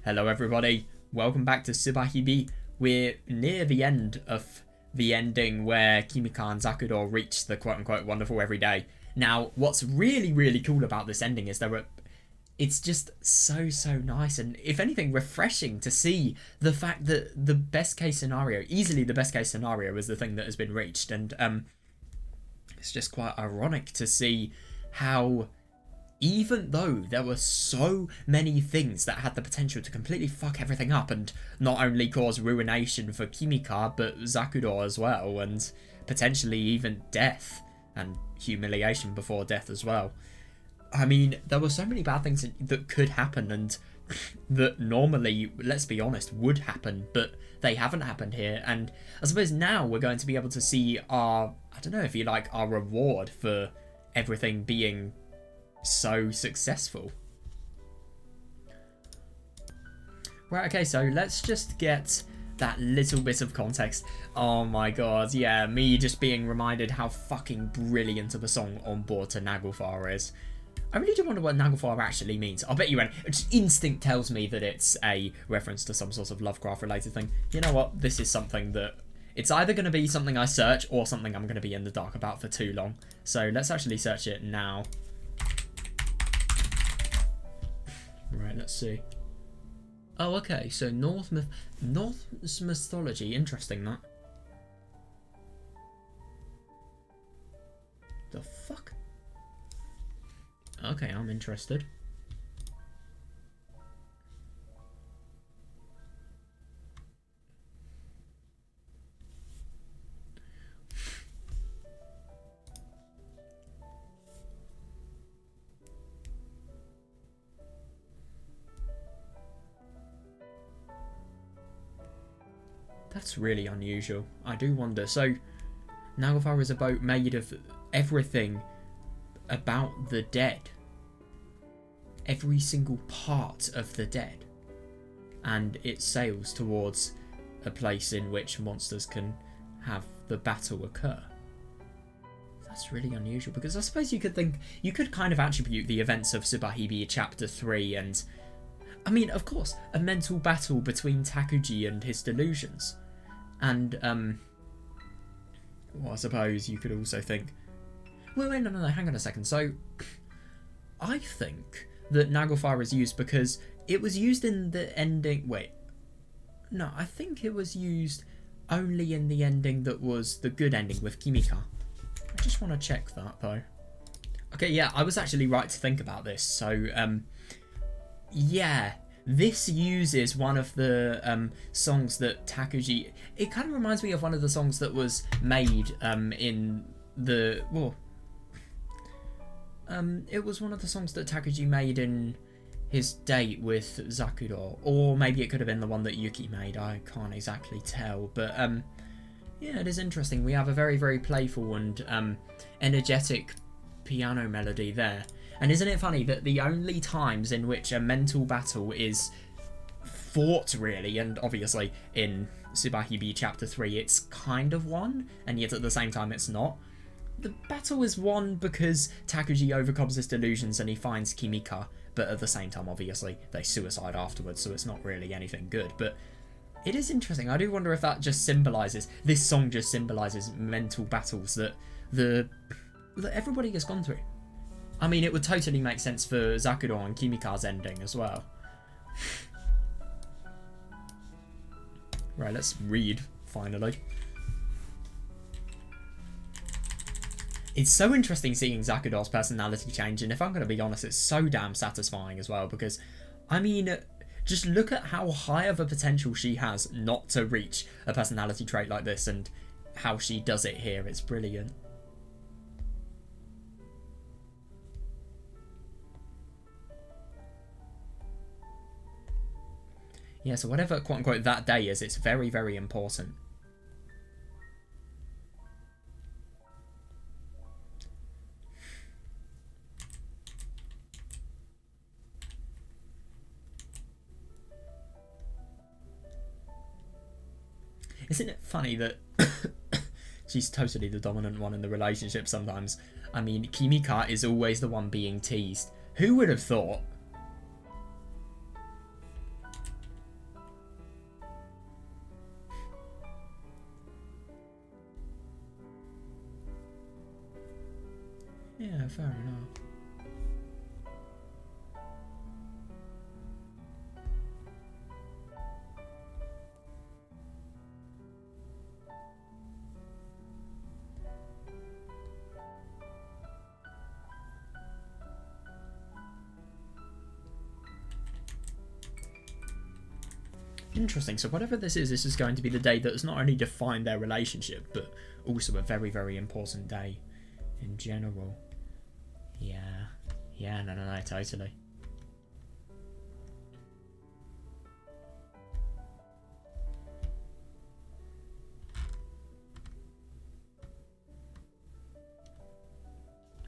Hello everybody, welcome back to Subarashiki Hibi. We're near the end of the ending where Kimika and Zakudou reach the quote-unquote wonderful everyday. Now, what's really cool about this ending is it's just so nice and, if anything, refreshing to see the fact that the best case scenario, easily the best case scenario, is the thing that has been reached. And it's just quite ironic to see how, even though there were so many things that had the potential to completely fuck everything up and not only cause ruination for Kimika, but Zakudou as well, and potentially even death and humiliation before death as well. I mean, there were so many bad things that could happen and that normally, let's be honest, would happen, but they haven't happened here. And I suppose now we're going to be able to see our, I don't know if you like, our reward for everything being so successful. Right, okay, so let's just get that little bit of context. Oh my god, yeah, me just being reminded how fucking brilliant of a song On Board to Naglfar is. I really do wonder what Naglfar actually means. I'll bet you any. Just instinct tells me that it's a reference to some sort of Lovecraft related thing. You know what? This is something that it's either going to be something I search or something I'm going to be in the dark about for too long. So let's actually search it now. Right, let's see. Oh, okay. So Norse mythology. Interesting, that. The fuck? Okay, I'm interested. That's really unusual. I do wonder. So, Naglfar is a boat made of everything about the dead. Every single part of the dead. And it sails towards a place in which monsters can have the battle occur. That's really unusual, because I suppose you could kind of attribute the events of Subarashiki Hibi Chapter 3 and, I mean, of course, a mental battle between Takuji and his delusions. And, well, I suppose you could also think... Wait, no, hang on a second. So, I think that Naglfar is used because it was used in the ending... Wait. No, I think it was used only in the ending that was the good ending with Kimika. I just want to check that, though. Okay, yeah, I was actually right to think about this. So, yeah... This uses one of the songs that Takuji... It kind of reminds me of one of the songs that was made in the... Well, it was one of the songs that Takuji made in his date with Zakudou. Or maybe it could have been the one that Yuki made. I can't exactly tell. But, yeah, it is interesting. We have a very playful and energetic piano melody there. And isn't it funny that the only times in which a mental battle is fought, really, and obviously in Subarashiki Hibi Chapter 3 it's kind of won, and yet at the same time it's not. The battle is won because Takuji overcomes his delusions and he finds Kimika, but at the same time, obviously, they suicide afterwards, so it's not really anything good. But it is interesting. I do wonder if that just symbolises, this song just symbolises mental battles that everybody has gone through. I mean, it would totally make sense for Zakudou and Kimika's ending as well. Right, let's read, finally. It's so interesting seeing Zakudou's personality change, and if I'm going to be honest, it's so damn satisfying as well, because, I mean, just look at how high of a potential she has not to reach a personality trait like this, and how she does it here. It's brilliant. Yeah, so whatever, quote-unquote, that day is, it's very important. Isn't it funny that she's totally the dominant one in the relationship sometimes? I mean, Kimika is always the one being teased. Who would have thought? Yeah, fair enough. Interesting. So whatever this is going to be the day that has not only defined their relationship, but also a very, very important day in general. Yeah. Yeah, no, totally.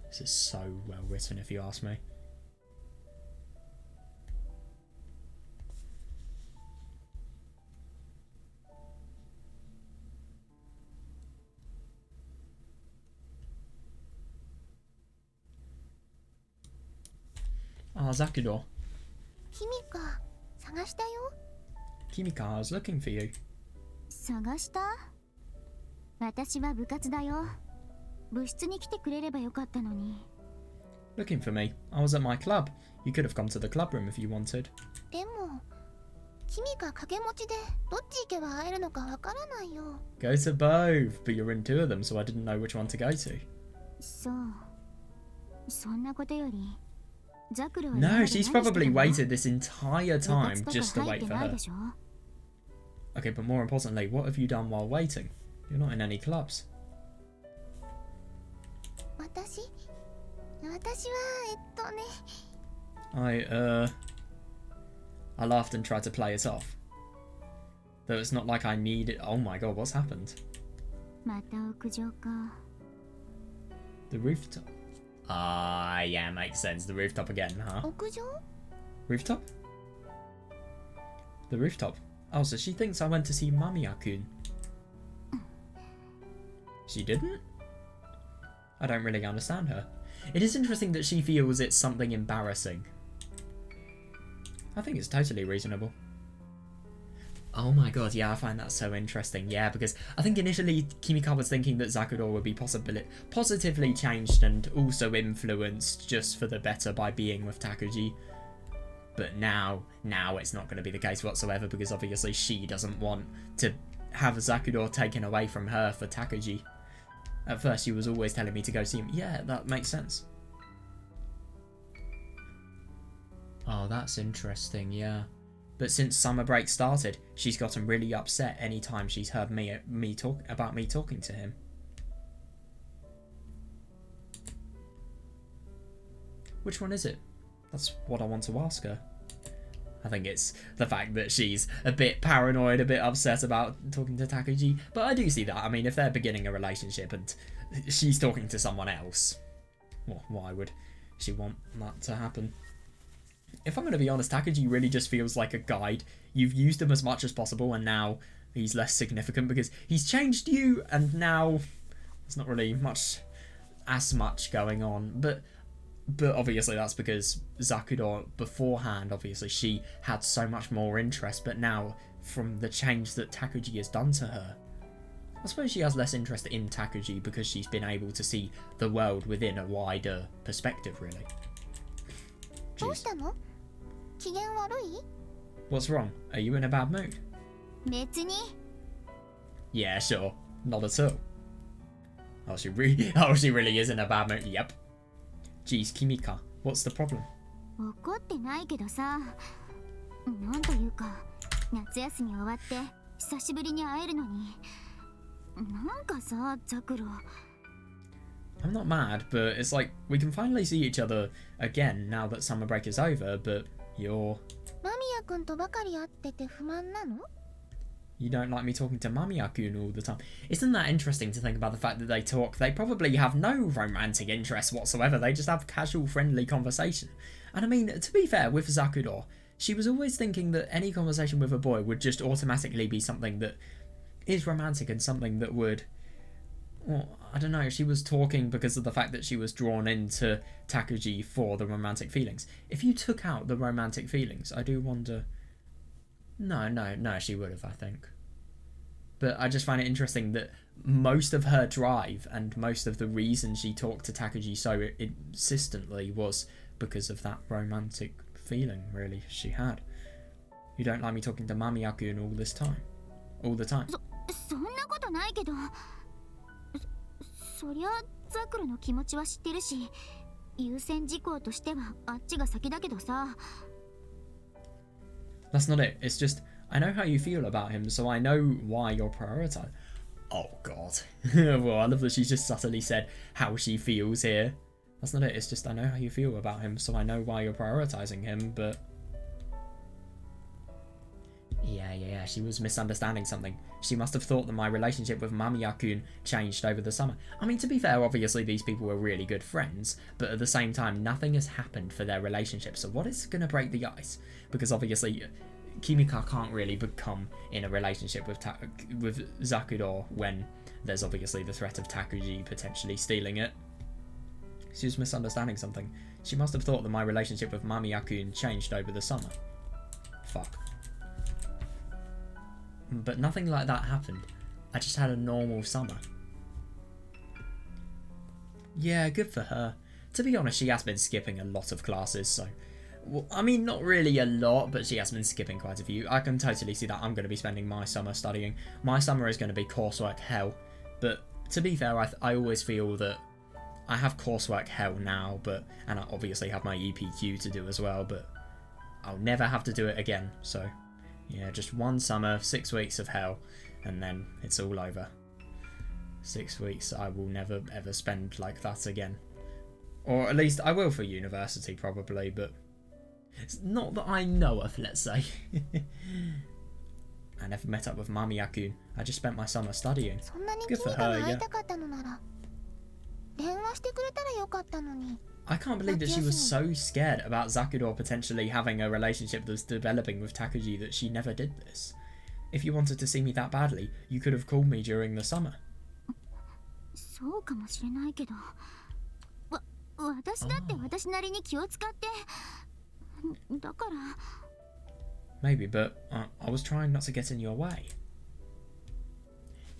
This is so well written, if you ask me. Ah, Zakudor. Kimika, 探したよ。 Kimika, I was looking for you. 探した？私は部活だよ。部室に来てくれればよかったのに。Looking for me? I was at my club. You could have come to the club room if you wanted. でも、君が掛け持ちでどっち行けば会えるのかわからないよ。Go to both, but you're in two of them, so I didn't know which one to go to. そう。そんなことより。No, she's probably waited this entire time just to wait for her. Okay, but more importantly, what have you done while waiting? You're not in any clubs. 私はI laughed and tried to play it off. Though it's not like I need it. Oh my god, what's happened? また屋上か。 The rooftop. Ah, yeah, makes sense. The rooftop again, huh? 屋上? Rooftop? The rooftop. Oh, so she thinks I went to see Mamiya-kun. She didn't? I don't really understand her. It is interesting that she feels it's something embarrassing. I think it's totally reasonable. Oh my god, yeah, I find that so interesting. Yeah, because I think initially Kimika was thinking that Zakudor would be positively changed and also influenced just for the better by being with Takuji. But now it's not going to be the case whatsoever, because obviously she doesn't want to have Zakudor taken away from her for Takuji. At first she was always telling me to go see him. Yeah, that makes sense. Oh, that's interesting, yeah. But since summer break started, she's gotten really upset anytime she's heard me talking to him. Which one is it? That's what I want to ask her. I think it's the fact that she's a bit paranoid, a bit upset about talking to Takuji. But I do see that. I mean, if they're beginning a relationship and she's talking to someone else, well, why would she want that to happen? If I'm going to be honest, Takuji really just feels like a guide. You've used him as much as possible, and now he's less significant because he's changed you, and now there's not really as much going on. But obviously that's because Zakudor beforehand, obviously she had so much more interest, but now from the change that Takuji has done to her, I suppose she has less interest in Takuji because she's been able to see the world within a wider perspective, really. Jeez. What's wrong? Are you in a bad mood? Yeah, sure. Not at all. Oh, she really is in a bad mood. Yep. Jeez, Kimika, what's the problem? 怒ってないけどさ、なんというか、夏休み終わって久しぶりに会えるのに、なんかさ、ザクロ。I'm not mad, but it's like we can finally see each other again now that summer break is over, but you're... 間宮君とばかり会ってて不満なの? You don't like me talking to Mamiya-kun all the time. Isn't that interesting to think about the fact that they talk? They probably have no romantic interest whatsoever. They just have casual, friendly conversation. And I mean, to be fair, with Zakudor, she was always thinking that any conversation with a boy would just automatically be something that is romantic and something that would... Well, I don't know, she was talking because of the fact that she was drawn into Takuji for the romantic feelings. If you took out the romantic feelings, I do wonder... No, she would have, I think. But I just find it interesting that most of her drive and most of the reason she talked to Takuji so insistently was because of that romantic feeling, really, she had. You don't like me talking to Mami-kun all the time. そんなことないけど、そりゃザクロの気持ちは知ってるし、優先事項としてはあっちが先だけどさ。That's not it. It's just, I know how you feel about him, so I know why you're prioritized. Oh god. Well, I love that she just subtly said how she feels here. That's not it. It's just, I know how you feel about him, so I know why you're prioritizing him, but... Yeah, she was misunderstanding something. She must have thought that my relationship with Mamiya-kun changed over the summer. I mean, to be fair, obviously these people were really good friends, but at the same time, nothing has happened for their relationship, so what is going to break the ice? Because obviously, Kimika can't really become in a relationship with Zakudor when there's obviously the threat of Takuji potentially stealing it. She was misunderstanding something. She must have thought that my relationship with Mamiya-kun changed over the summer. Fuck. But nothing like that happened. I just had a normal summer. Yeah, good for her. To be honest, she has been skipping a lot of classes, so... Well, I mean, not really a lot, but she has been skipping quite a few. I can totally see that. I'm going to be spending my summer studying. My summer is going to be coursework hell. But to be fair, I always feel that I have coursework hell now, and I obviously have my EPQ to do as well, but I'll never have to do it again, so... Yeah, just one summer, 6 weeks of hell, and then it's all over. 6 weeks I will never ever spend like that again. Or at least I will for university probably, but it's not that I know of, let's say. I never met up with Mamiya-kun. I just spent my summer studying. Good for her, yeah. I can't believe that she was so scared about Zakudor potentially having a relationship that's developing with Takuji that she never did this. If you wanted to see me that badly, you could have called me during the summer. Maybe, but I was trying not to get in your way.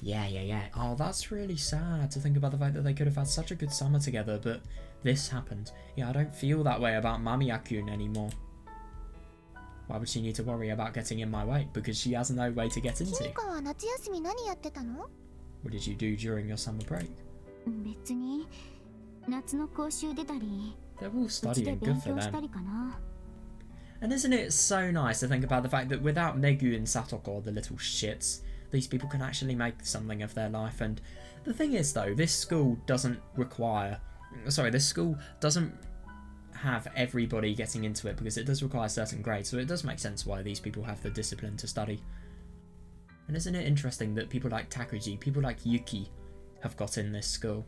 Yeah. Oh, that's really sad to think about the fact that they could have had such a good summer together, but this happened. Yeah, I don't feel that way about Mamiya-kun anymore. Why would she need to worry about getting in my way? Because she has no way to get into. What did you do during your summer break? They're all studying, good for them. And isn't it so nice to think about the fact that without Megu and Satoko, the little shits, these people can actually make something of their life. And the thing is though, this school doesn't have everybody getting into it because it does require certain grades, so it does make sense why these people have the discipline to study. And isn't it interesting that people like Takuji, people like Yuki have got in this school?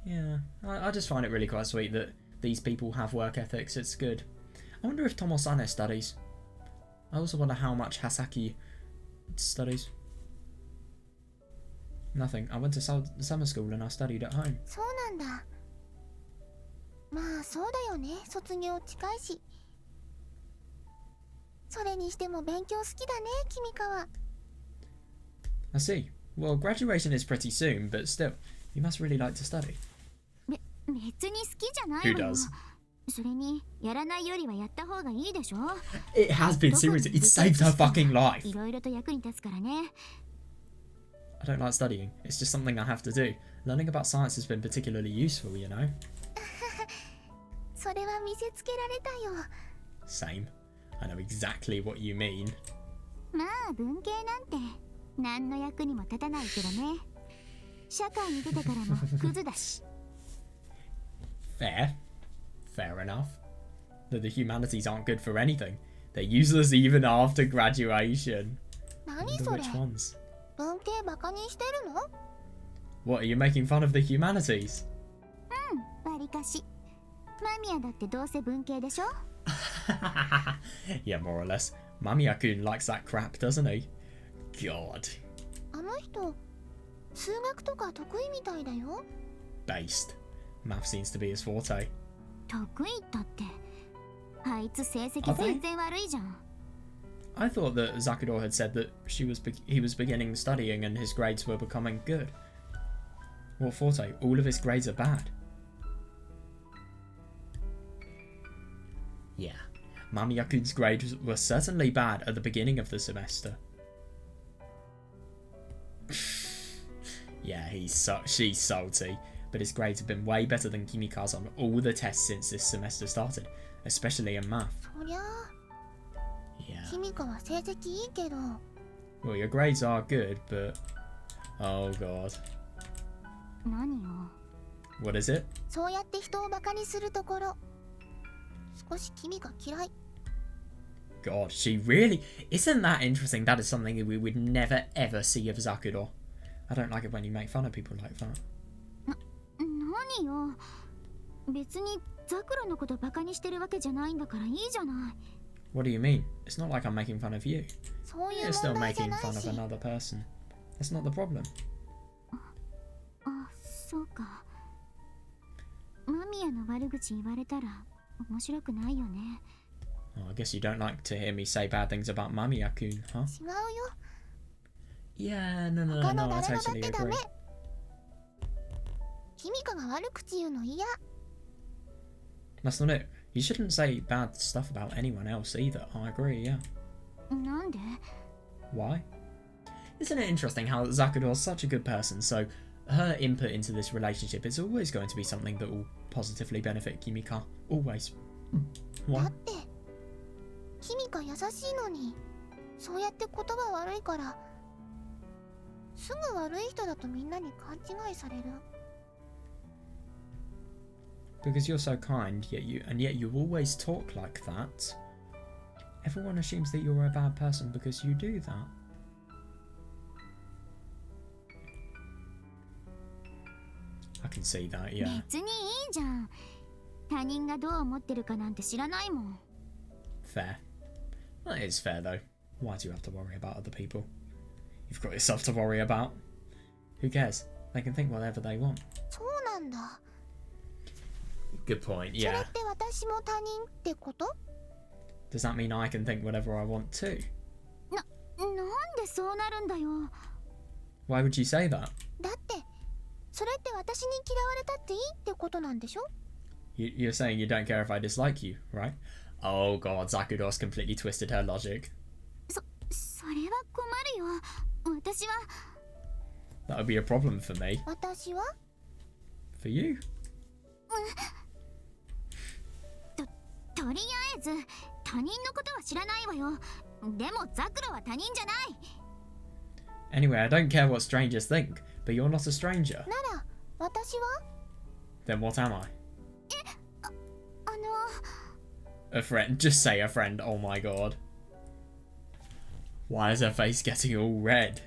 Yeah, I just find it really quite sweet that these people have work ethics. It's good. I wonder if Tomosane studies. I also wonder how much Hasaki studies. Nothing. I went to summer school and I studied at home. I see. Well, graduation is pretty soon, but still, you must really like to study. Who does? It has been serious. It saved her fucking life. I don't like studying. It's just something I have to do. Learning about science has been particularly useful, you know? Same. I know exactly what you mean. Fair enough. That the humanities aren't good for anything. They're useless even after graduation. I wonder which ones. What, are you making fun of the humanities? Yeah, more or less. Mamiya-kun likes that crap, doesn't he? God. Based. Math seems to be his forte. I I thought that Zakudor had said that he was beginning studying and his grades were becoming good. What Forte? All of his grades are bad. Yeah, Mamiya-kun's grades were certainly bad at the beginning of the semester. Yeah, she's salty, but his grades have been way better than Kimika's on all the tests since this semester started, especially in math. Yeah. Well, your grades are good, but... Oh god. What is it? God, she really... Isn't that interesting? That is something we would never ever see of Zakudor. I don't like it when you make fun of people like that. What do you mean? It's not like I'm making fun of you. You're still making fun of another person. That's not the problem. Oh, I guess you don't like to hear me say bad things about Mamiya-kun, huh? Yeah, no, I totally agree. That's not it. You shouldn't say bad stuff about anyone else either. I agree, yeah. Why? Isn't it interesting how Zakudor's such a good person, so her input into this relationship is always going to be something that will positively benefit Kimika. Always. Why? Because you're so kind, yet you always talk like that. Everyone assumes that you're a bad person because you do that. I can see that, yeah. Fair. That is fair though. Why do you have to worry about other people? You've got yourself to worry about. Who cares? They can think whatever they want. Good point, yeah. Does that mean I can think whatever I want too? Why would you say that? You're saying you don't care if I dislike you, right? Oh god, Zakudor's completely twisted her logic. That would be a problem for me. For you? Anyway, I don't care what strangers think, but you're not a stranger. Then what am I? A friend. Just say a friend. Oh my god. Why is her face getting all red?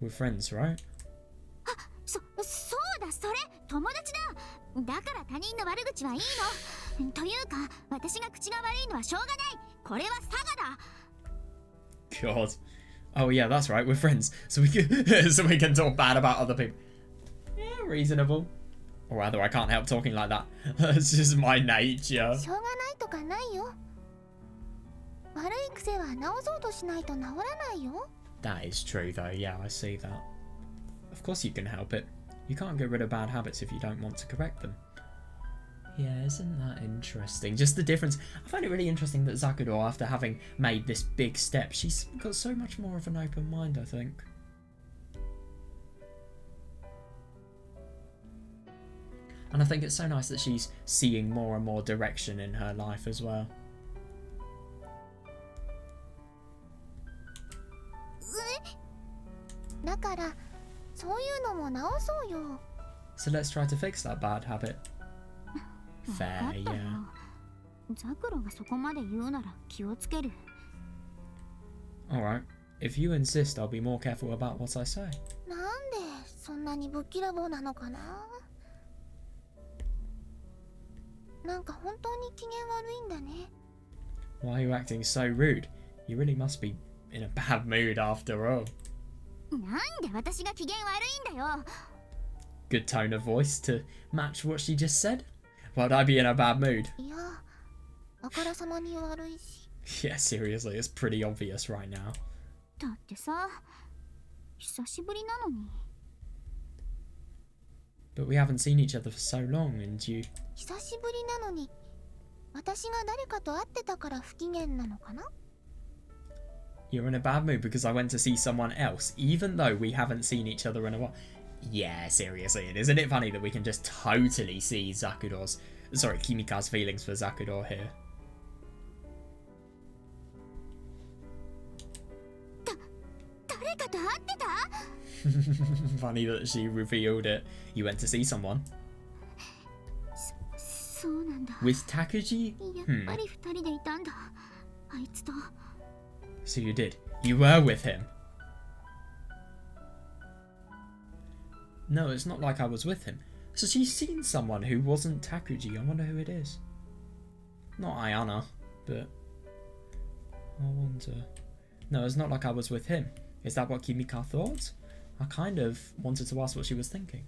We're friends, right? God. Oh yeah, that's right, we're friends. So we can talk bad about other people. Yeah, reasonable. Or rather, I can't help talking like that. That's just my nature. That is true though, yeah, I see that. Of course you can help it. You can't get rid of bad habits if you don't want to correct them. Yeah, isn't that interesting? Just the difference. I find it really interesting that Zakudor, after having made this big step, she's got so much more of an open mind, I think. And I think it's so nice that she's seeing more and more direction in her life as well. So let's try to fix that bad habit. Fair, yeah. Alright, if you insist, I'll be more careful about what I say. Why are you acting so rude? You really must be in a bad mood after all. Good tone of voice to match what she just said. Why would I be in a bad mood? あからさまに悪いし。 Yeah, seriously, it's pretty obvious right now. だってさ、久しぶりなのに。 But we haven't seen each other for so long, and you... 久しぶりなのに、私が誰かと会ってたから不機嫌なのかな? You're in a bad mood because I went to see someone else, even though we haven't seen each other in a while. Yeah, seriously, and isn't it funny that we can just totally see Kimika's feelings for Zakudor here? 誰かと会ってた? Funny that she revealed it. You went to see someone. そうなんだ。 With Takuji? やっぱり二人でいたんだ。あいつと。 So you did. You were with him. No, it's not like I was with him. So she's seen someone who wasn't Takuji. I wonder who it is. Not Ayana, but... I wonder... No, it's not like I was with him. Is that what Kimika thought? I kind of wanted to ask what she was thinking.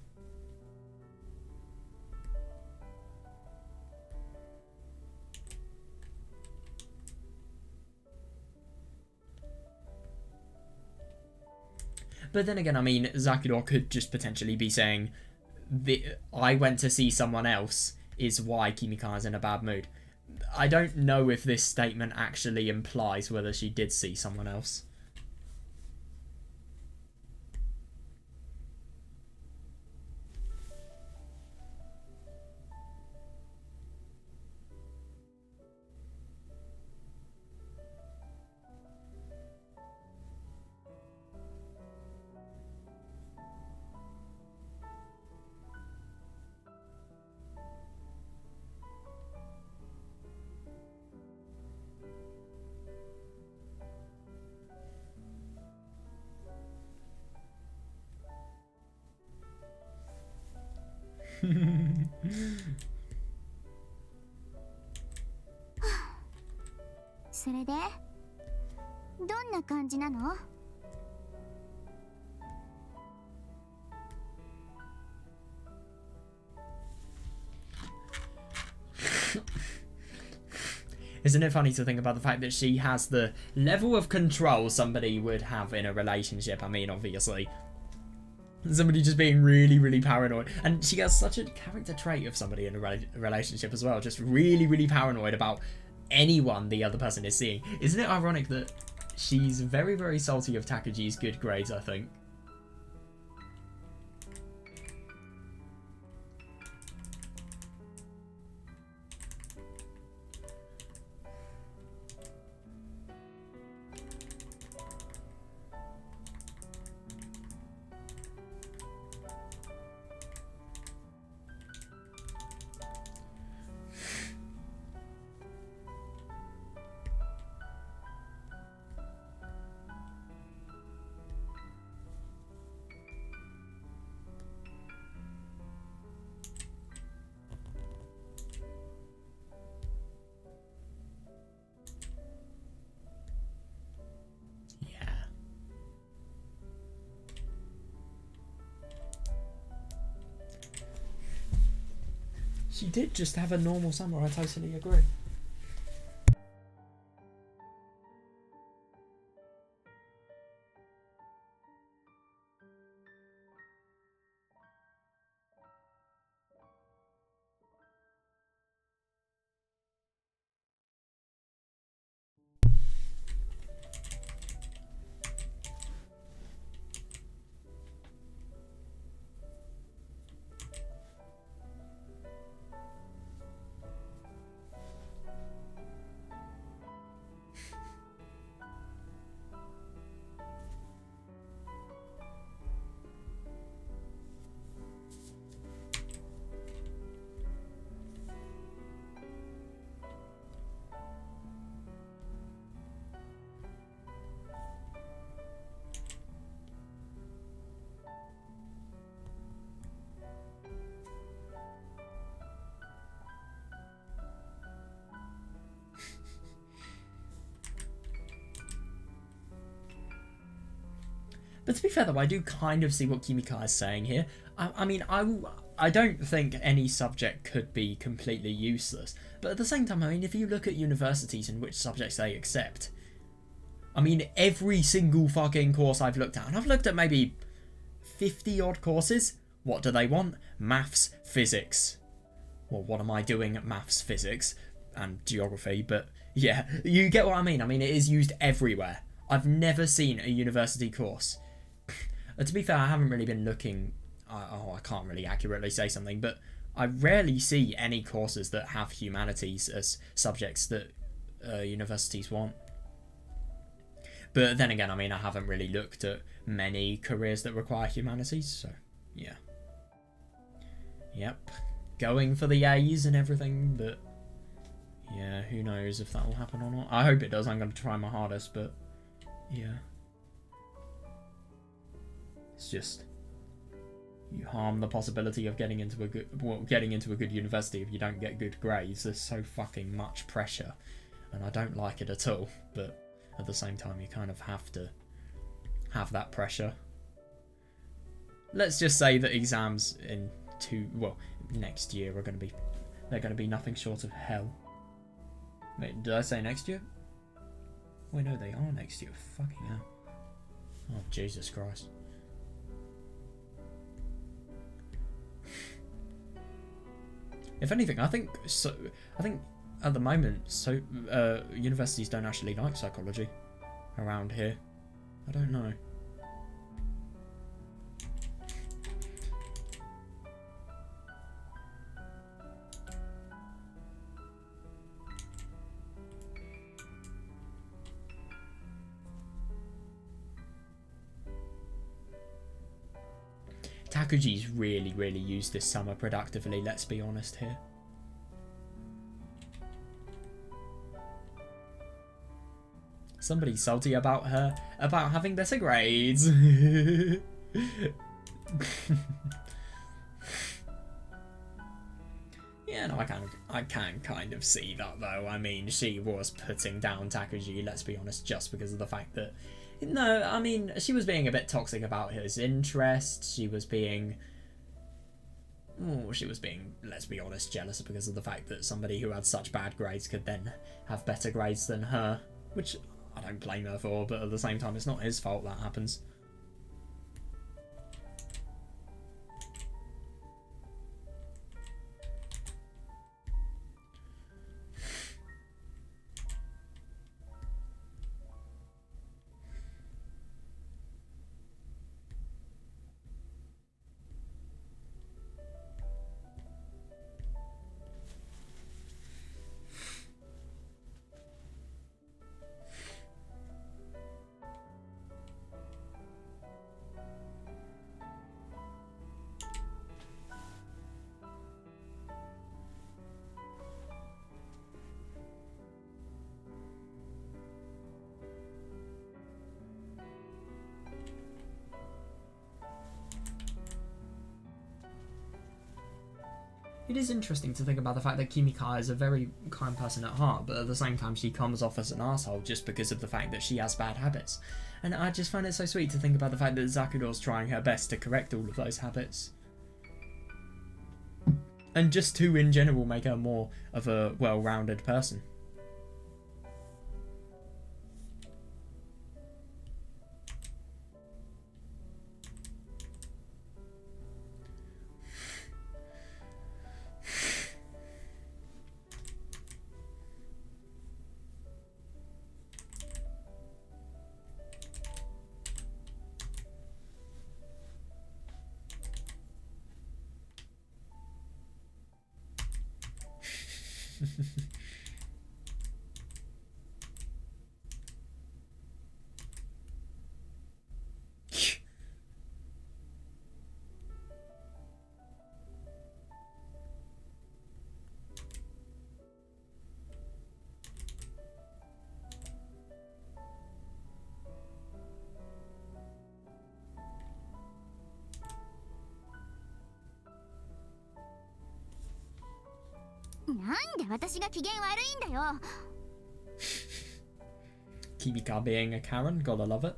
But then again, I mean, Zakudor could just potentially be saying, I went to see someone else is why Kimika is in a bad mood. I don't know if this statement actually implies whether she did see someone else. それでどんな感じなの? Isn't it funny to think about the fact that she has the level of control somebody would have in a relationship? I mean, obviously, somebody just being really, really paranoid. And she has such a character trait of somebody in a relationship as well. Just really, really paranoid about anyone the other person is seeing. Isn't it ironic that she's very, very salty of Takuji's good grades, I think? She did just have a normal summer, I totally agree. But to be fair though, I do kind of see what Kimika is saying here. I mean, I don't think any subject could be completely useless. But at the same time, I mean, if you look at universities and which subjects they accept, I mean, every single fucking course I've looked at, and I've looked at maybe 50 odd courses, what do they want? Maths, physics. Well, what am I doing at maths, physics, and geography? But yeah, you get what I mean. I mean, it is used everywhere. I've never seen a university course. To be fair, I haven't really been looking. I can't really accurately say something, but I rarely see any courses that have humanities as subjects that universities want. But then again, I mean, I haven't really looked at many careers that require humanities, so yeah. Yep. Going for the A's and everything, but yeah, who knows if that will happen or not. I hope it does. I'm going to try my hardest, but yeah. It's just, you harm the possibility of getting into a good university if you don't get good grades. There's so fucking much pressure, and I don't like it at all, but at the same time you kind of have to have that pressure. Let's just say that exams in next year are going to be nothing short of hell. Wait, did I say next year? Wait, no, they are next year. Fucking hell. Oh, Jesus Christ. If anything, I think at the moment, universities don't actually like psychology around here. I don't know. Takuji's really used this summer productively, let's be honest here. Somebody's salty about her, about having better grades. Yeah, no, I can kind of see that though. I mean, she was putting down Takuji, let's be honest, just because of the fact that, no, I mean, she was being a bit toxic about his interests. She was being, let's be honest, jealous because of the fact that somebody who had such bad grades could then have better grades than her, which I don't blame her for, but at the same time, it's not his fault that happens. It is interesting to think about the fact that Kimika is a very kind person at heart, but at the same time she comes off as an asshole just because of the fact that she has bad habits. And I just find it so sweet to think about the fact that Zakudor's trying her best to correct all of those habits. And just to, in general, make her more of a well-rounded person. Kimika being a Karen, gotta love it.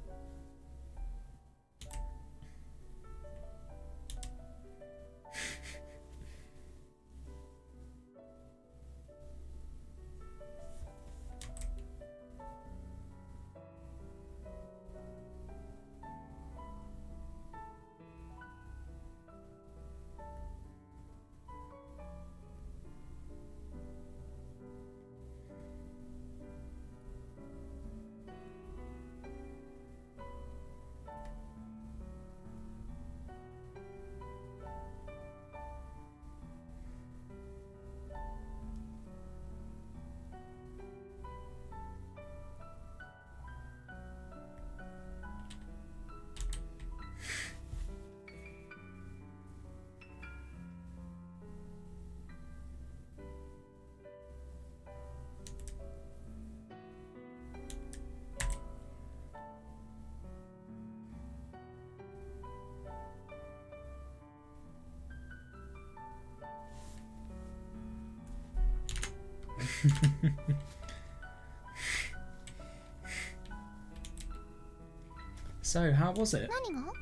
So, how was it? 何が？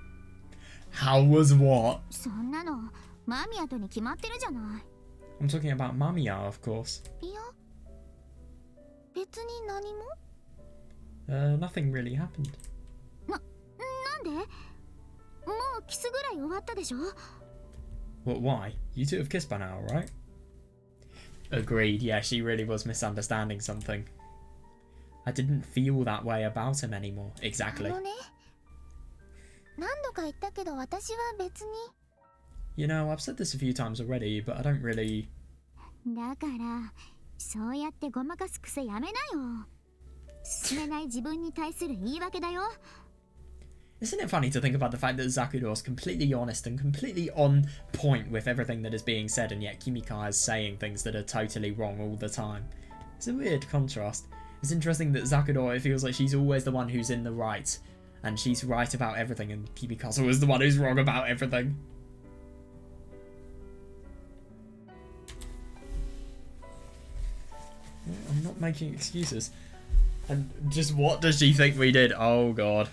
How was what? そんなのマミヤとに決まってるじゃない。 I'm talking about Mamiya, of course. いや、別に何も。 Nothing really happened. なんで？もうキスぐらい終わったでしょ？ What, why? You two have kissed by now, right? Agreed, yeah, she really was misunderstanding something. I didn't feel that way about him anymore. Exactly. あのね、何度か言ったけど私は別に。 You know, I've said this a few times already, but I don't really... だからそうやってごまかす癖やめなよ。進めない自分に対する言い訳だよ。 Isn't it funny to think about the fact that Zakudor's completely honest and completely on point with everything that is being said, and yet Kimika is saying things that are totally wrong all the time? It's a weird contrast. It's interesting that Zakudor, it feels like she's always the one who's in the right, and she's right about everything, and Kimika's always the one who's wrong about everything. I'm not making excuses. And just what does she think we did? Oh god.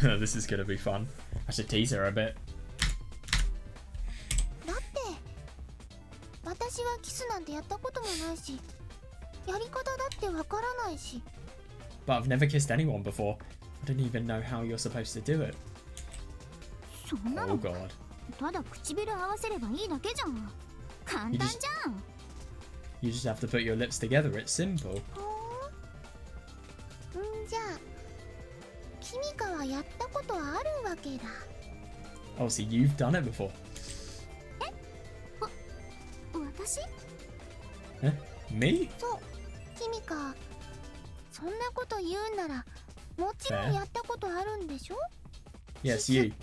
This is gonna be fun. I should tease her a bit. だって私はキスなんてやったこともないし、やり方だってわからないし。 But I've never kissed anyone before. I don't even know how you're supposed to do it. そんな Oh の god. ただ唇合わせればいいだけじゃん。簡単じゃん。 You just have to put your lips together. It's simple. じゃあキミカはやったことあるわけだ。 Oh, so you've done it before. 私？ Huh? Me? そう、キミカ。そんなこと言うならもちろんやったことあるんでしょ？ Yes, you.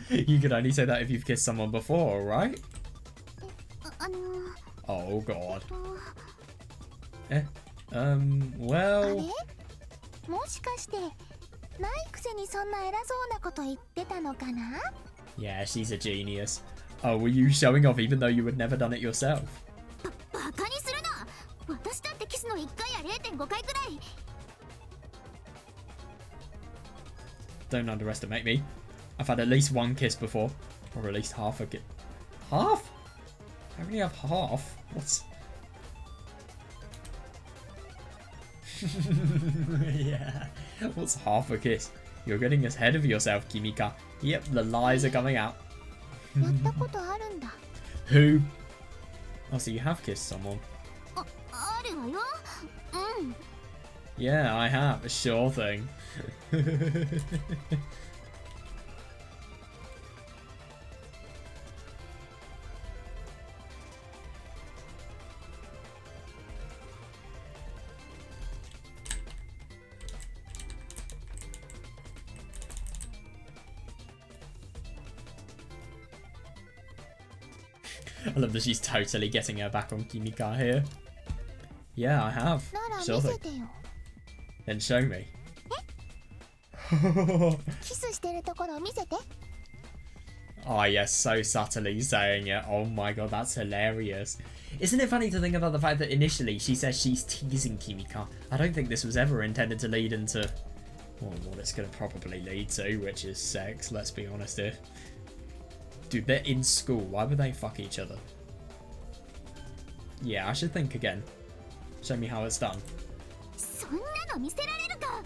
You could only say that if you've kissed someone before, right? あの Oh god. あれ？ Well... もしかしてないくせにそんな偉そうなこと言ってたのかな？ Yeah, she's a genius. Oh, were you showing off even though you had never done it yourself? バカにするな。私だってキスの1回や 0.5 回くらい。 Don't underestimate me. I've had at least one kiss before. Or at least half a kiss. Half? I only have half. What's... Yeah. What's half a kiss? You're getting ahead of yourself, Kimika. Yep, the lies are coming out. やったことあるんだ。 Who? Oh, so you have kissed someone. あるわよ。うん。 Yeah, I have. Sure thing. I love that she's totally getting her back on Kimika here. Yeah, I have. なら Sure 見 thing. せてよ。 Then show me. キスしてるところ見せて。 Oh yes, so subtly saying it. Oh my god, that's hilarious. Isn't it funny to think about the fact that initially she says she's teasing Kimika? I don't think this was ever intended to lead into, well, what it's going to probably lead to, which is sex, let's be honest here. Dude, they're in school. Why would they fuck each other? Yeah, I should think again. Show me how it's done. そんなの見せられるか。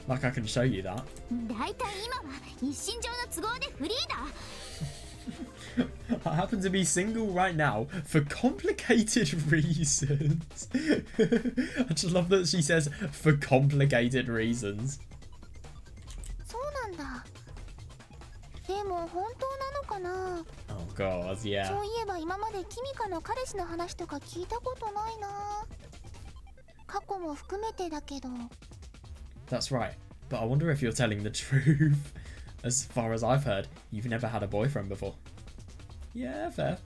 Like I can show you that. だいたい今は一身上の都合でフリーだ。 I happen to be single right now for complicated reasons. I just love that she says for complicated reasons. そうなんだ。でも本当なのかな。 Oh god, yeah. そういえば今までキミカの彼氏の話とか聞いたことないな。過去も含めてだけど。 That's right. But I wonder if you're telling the truth. As far as I've heard, you've never had a boyfriend before. Yeah, fair.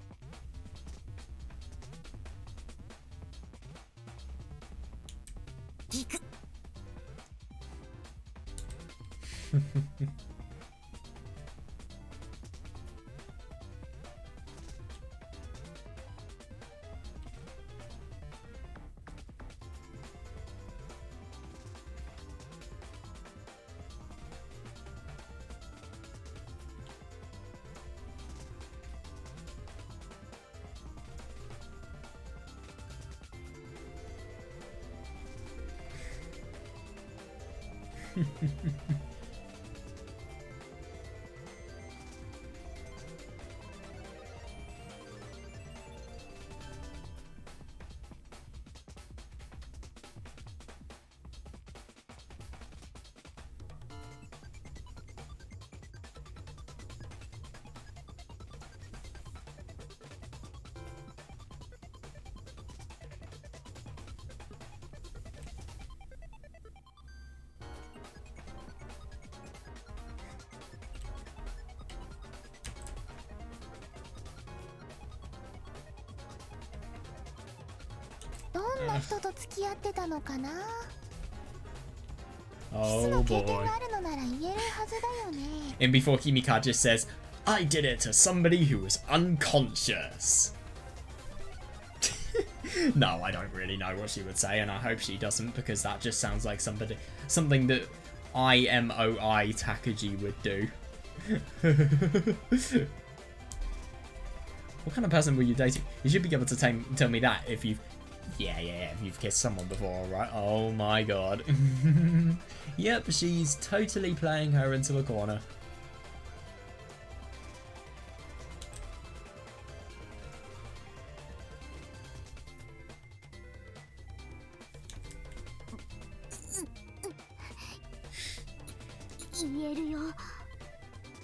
Oh boy. And before Kimika just says, I did it to somebody who was unconscious. No, I don't really know what she would say, and I hope she doesn't, because that just sounds like something that IMOI Takaji would do. What kind of person were you dating? You should be able to tell me that if you've... Yeah, if you've kissed someone before, right? Oh my god. Yep, she's totally playing her into a corner.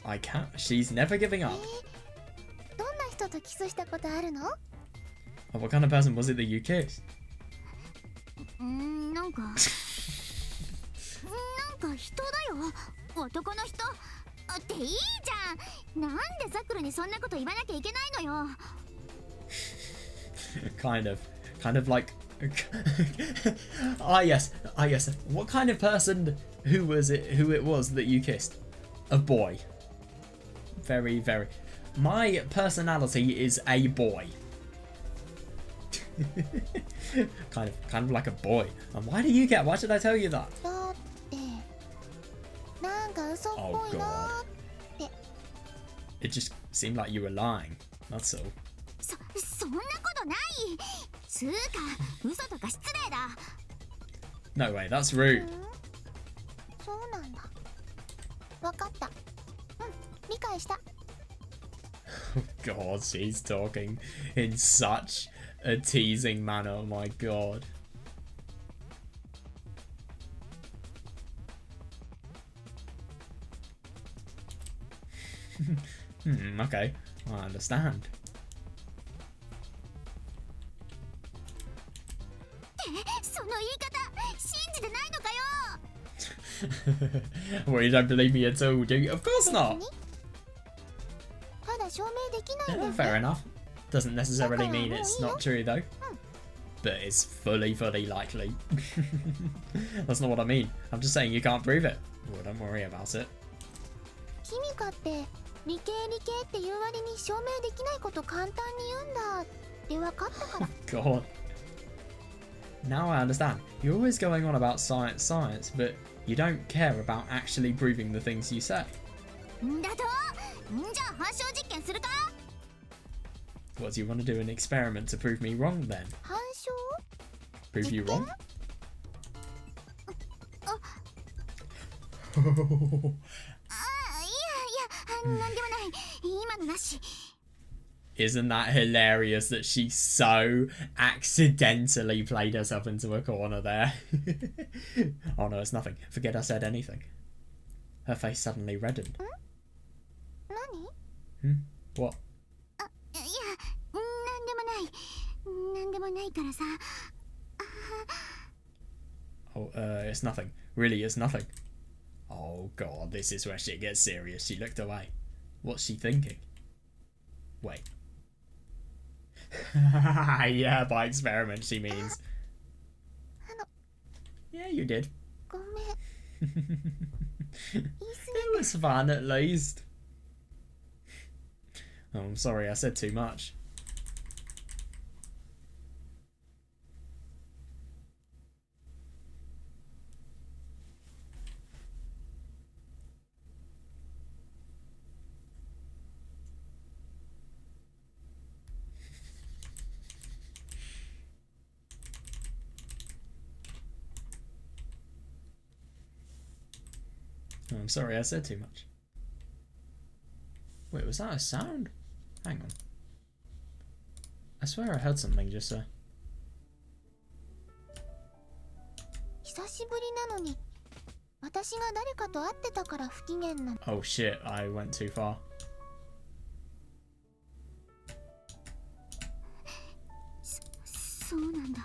I can't. She's never giving up. Oh, what kind of person was it that you kissed? なんか人だよ。男の人っていいじゃん。なんでザクルにそんなこと言わなきゃいけないのよ。kind of like yes. What kind of person who it was that you kissed? A boy. Very, very. My personality is a boy. kind of like a boy. And why should I tell you that? Oh god. It just seemed like you were lying. That's all. そんなことない。つうか、嘘とか失礼だ。No way, that's rude. そうなんだ。わかった。理解した。Oh god, she's talking in such a teasing manner. Oh my god. Okay, I understand. Well, you don't believe me at all, do you? Of course not. Yeah, fair enough. Doesn't necessarily mean it's not true though. But it's fully likely. That's not what I mean. I'm just saying you can't prove it. Well, don't worry about it. Kimika って理系っていう割に証明できないこと簡単に言うんだって分かったから。God. Now I understand. You're always going on about science, but you don't care about actually proving the things you say. だと？じゃあ反証実験するか？ What, do you want to do an experiment to prove me wrong then? 反証？ Prove you wrong? なんでもない。今のなし。 Isn't that hilarious that she so accidentally played herself into a corner there? Oh no, it's nothing. Forget I said anything. Her face suddenly reddened. 何？ What? いや、なんでもないからさ。Oh, it's nothing. Really, it's nothing. Oh god, this is where shit gets serious. She looked away. What's she thinking? Wait. Yeah, by experiment she means. Yeah, you did. ごめん。 It was fun at least. Oh, I'm sorry, I said too much. Oh, I'm sorry, I said too much. Wait, was that a sound? Hang on. I swear I heard something just there. 久しぶりなのに私が誰かと会ってたから不機嫌なの。 Oh shit, I went too far. そうなんだ。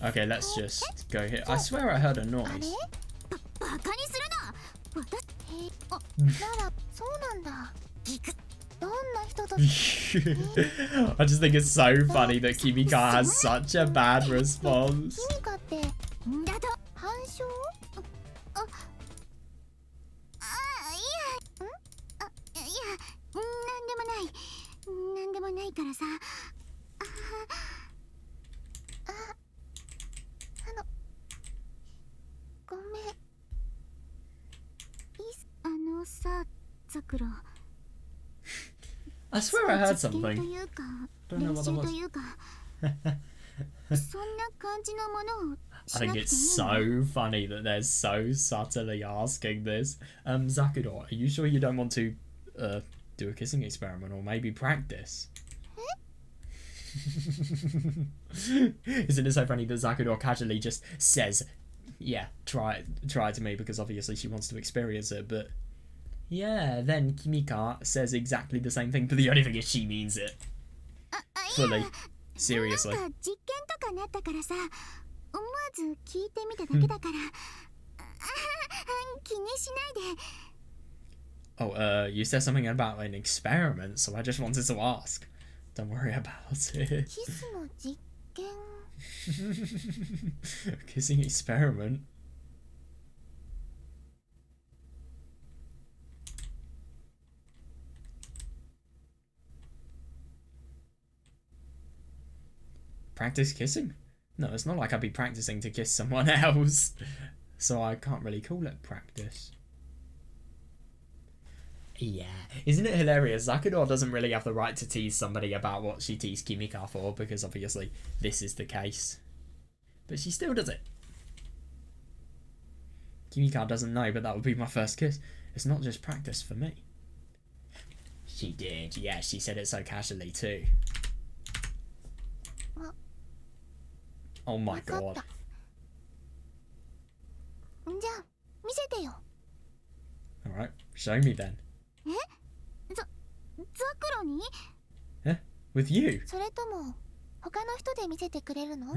Okay, let's just go here. I swear I heard a あれ noise. バカにするな。私あ、ならそうなんだ。どんな人と I just think it's so funny that Kimika has such a bad response. キミカってだと反証？あ、いや、なんでもないからさ。ごめん。さ、ザクロ。 I swear I heard something. というか、 Don't know 練 what 習 that と was. いうか、そんな感じのものを I think it's so funny that they're so subtly asking this. Zakudor, are you sure you don't want to do a kissing experiment or maybe practice? Isn't it so funny that Zakudor casually just says, yeah, try it to me, because obviously she wants to experience it, but yeah, then Kimika says exactly the same thing, but the only thing is she means it. Fully. Seriously. なんか実験とかなったからさ、思わず聞いてみただけだから、気にしないで。 Oh, you said something about an experiment, so I just wanted to ask. Don't worry about it. キスの実験。 Kissing experiment? Practice kissing? No, it's not like I'd be practicing to kiss someone else, so I can't really call it practice. Yeah, isn't it hilarious? Zakudor doesn't really have the right to tease somebody about what she teased Kimika for, because obviously this is the case. But she still does it. Kimika doesn't know, but that would be my first kiss. It's not just practice for me. She did, yeah, she said it so casually too. Oh my god. じゃあ見せてよ。 Alright, show me then. ザクロに？ Eh? With you? それとも他の人で見せてくれるの？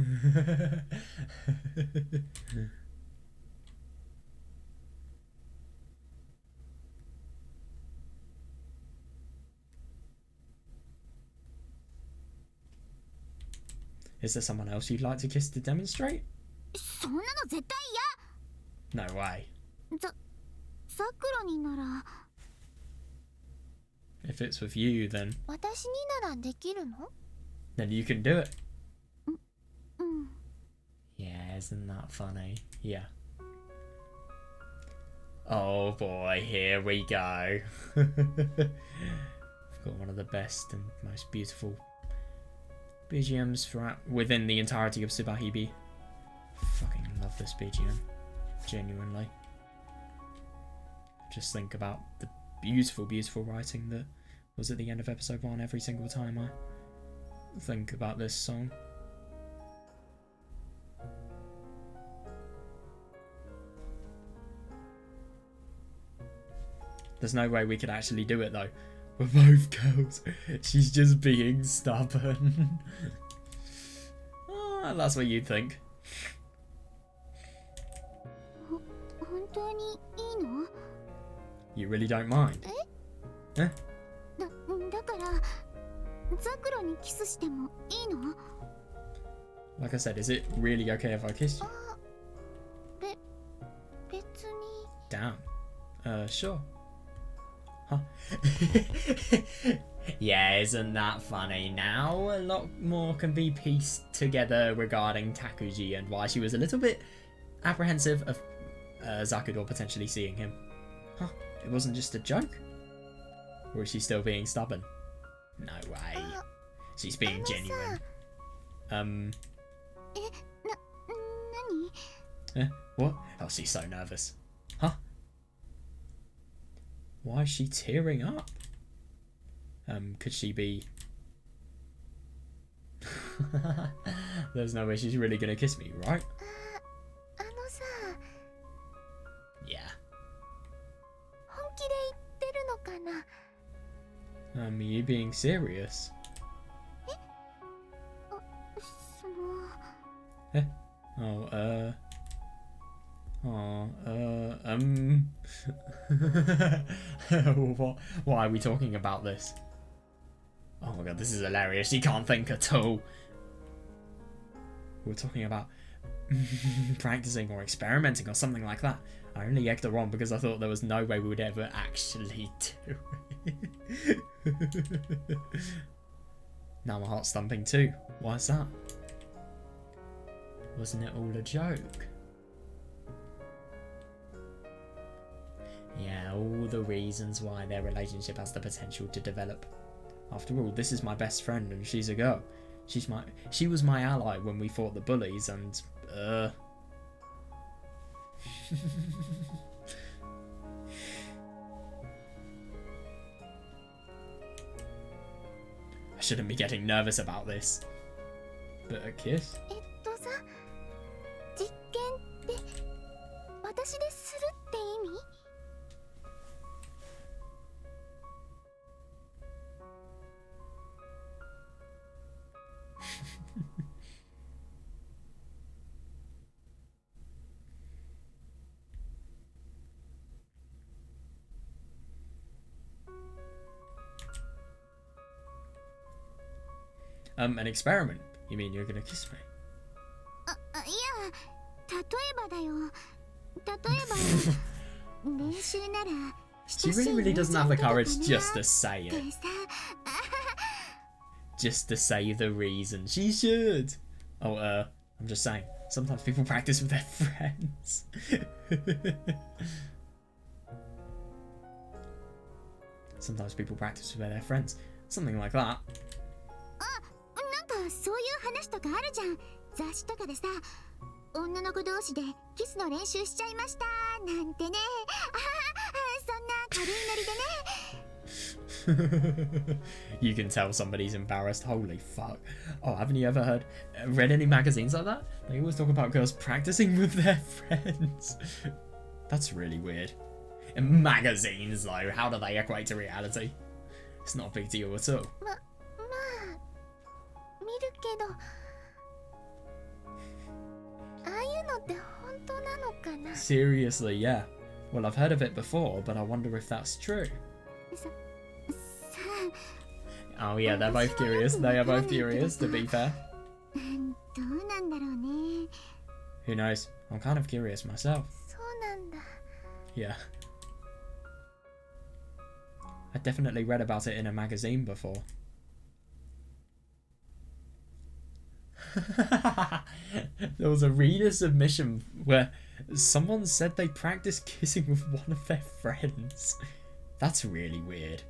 Is there someone else you'd like to kiss to demonstrate? そんなの絶対 No way. 嫌。ザクロになら。 If it's with you, then 私にならできるの？ you can do it. うん。 Yeah, isn't that funny? Yeah. Oh boy, here we go. We've got one of the best and most beautiful BGMs throughout within the entirety of Subarashiki Hibi. Fucking love this BGM. Genuinely. Just think about the beautiful, beautiful writing that was at the end of episode 1 every single time I think about this song. There's no way we could actually do it though. We're both girls. She's just being stubborn. Oh, that's what you'd think. 本当にいいの？ You really don't mind? だからザクロにキスしてもいいの？ Like I said, is it really okay if I kiss you? 別に。 Damn. Sure. Huh? Yeah, isn't that funny? Now a lot more can be pieced together regarding Takuji and why she was a little bit apprehensive of Zakudou potentially seeing him. Huh? It wasn't just a joke? Or is she still being stubborn? No way. She's being genuine. Nani? What? Oh, she's so nervous. Huh? Why is she tearing up? Could she be... There's no way she's really gonna kiss me, right? Yeah. Are you being serious? Oh, Why are we talking about this? Oh my god, this is hilarious. She can't think at all. We're talking about practicing or experimenting or something like that. I only egged her on because I thought there was no way we would ever actually do it. Now my heart's thumping too. Why is that? Wasn't it all a joke? Yeah, all the reasons why their relationship has the potential to develop. After all, this is my best friend and she's a girl. She was my ally when we fought the bullies and I shouldn't be getting nervous about this. But a kiss? 実験って私でするって意味？ An experiment? You mean you're gonna kiss me? いや、例えばだよ。例えば練習なら She really doesn't have the courage just to say it. Just to say the reason. She should. Oh, I'm just saying. Sometimes people practice with their friends. Sometimes people practice with their friends. Something like that. なんかそういう話とかあるじゃん。雑誌とかでさ、女の子同士でキスの練習しちゃいましたなんてね。そんな軽いノリでね。You can tell somebody's embarrassed. Holy fuck. Oh, haven't you ever read any magazines like that? They always talk about girls practicing with their friends. That's really weird. In magazines though, how do they equate to reality? It's not a big deal at all. まあ見るけど、ああいうのって本当なのかな？ Seriously, yeah. Well, I've heard of it before, but I wonder if that's true. Oh yeah, they're both curious. They are both curious, to be fair. どうなんだろうね。 Who knows? I'm kind of curious myself. そうなんだ。 Yeah. I definitely read about it in a magazine before. There was a reader submission where someone said they practiced kissing with one of their friends. That's really weird.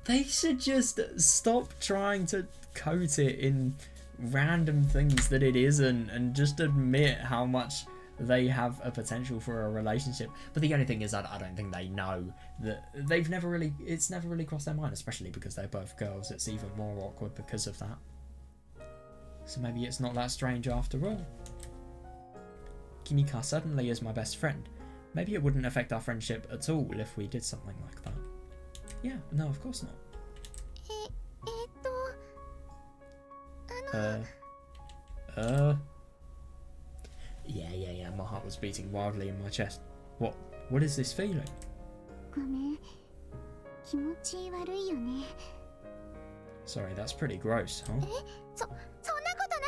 They should just stop trying to coat it in random things that it isn't and just admit how much they have a potential for a relationship. But the only thing is I don't think they know that it's never really crossed their mind, especially because they're both girls. It's even more awkward because of that. So maybe it's not that strange after all. Kimika certainly is my best friend. Maybe it wouldn't affect our friendship at all if we did something like that. Yeah, no, of course not. Yeah, my heart was beating wildly in my chest. What is this feeling? ごめん、気持ち悪いよね。Sorry, that's pretty gross, huh? そんなことな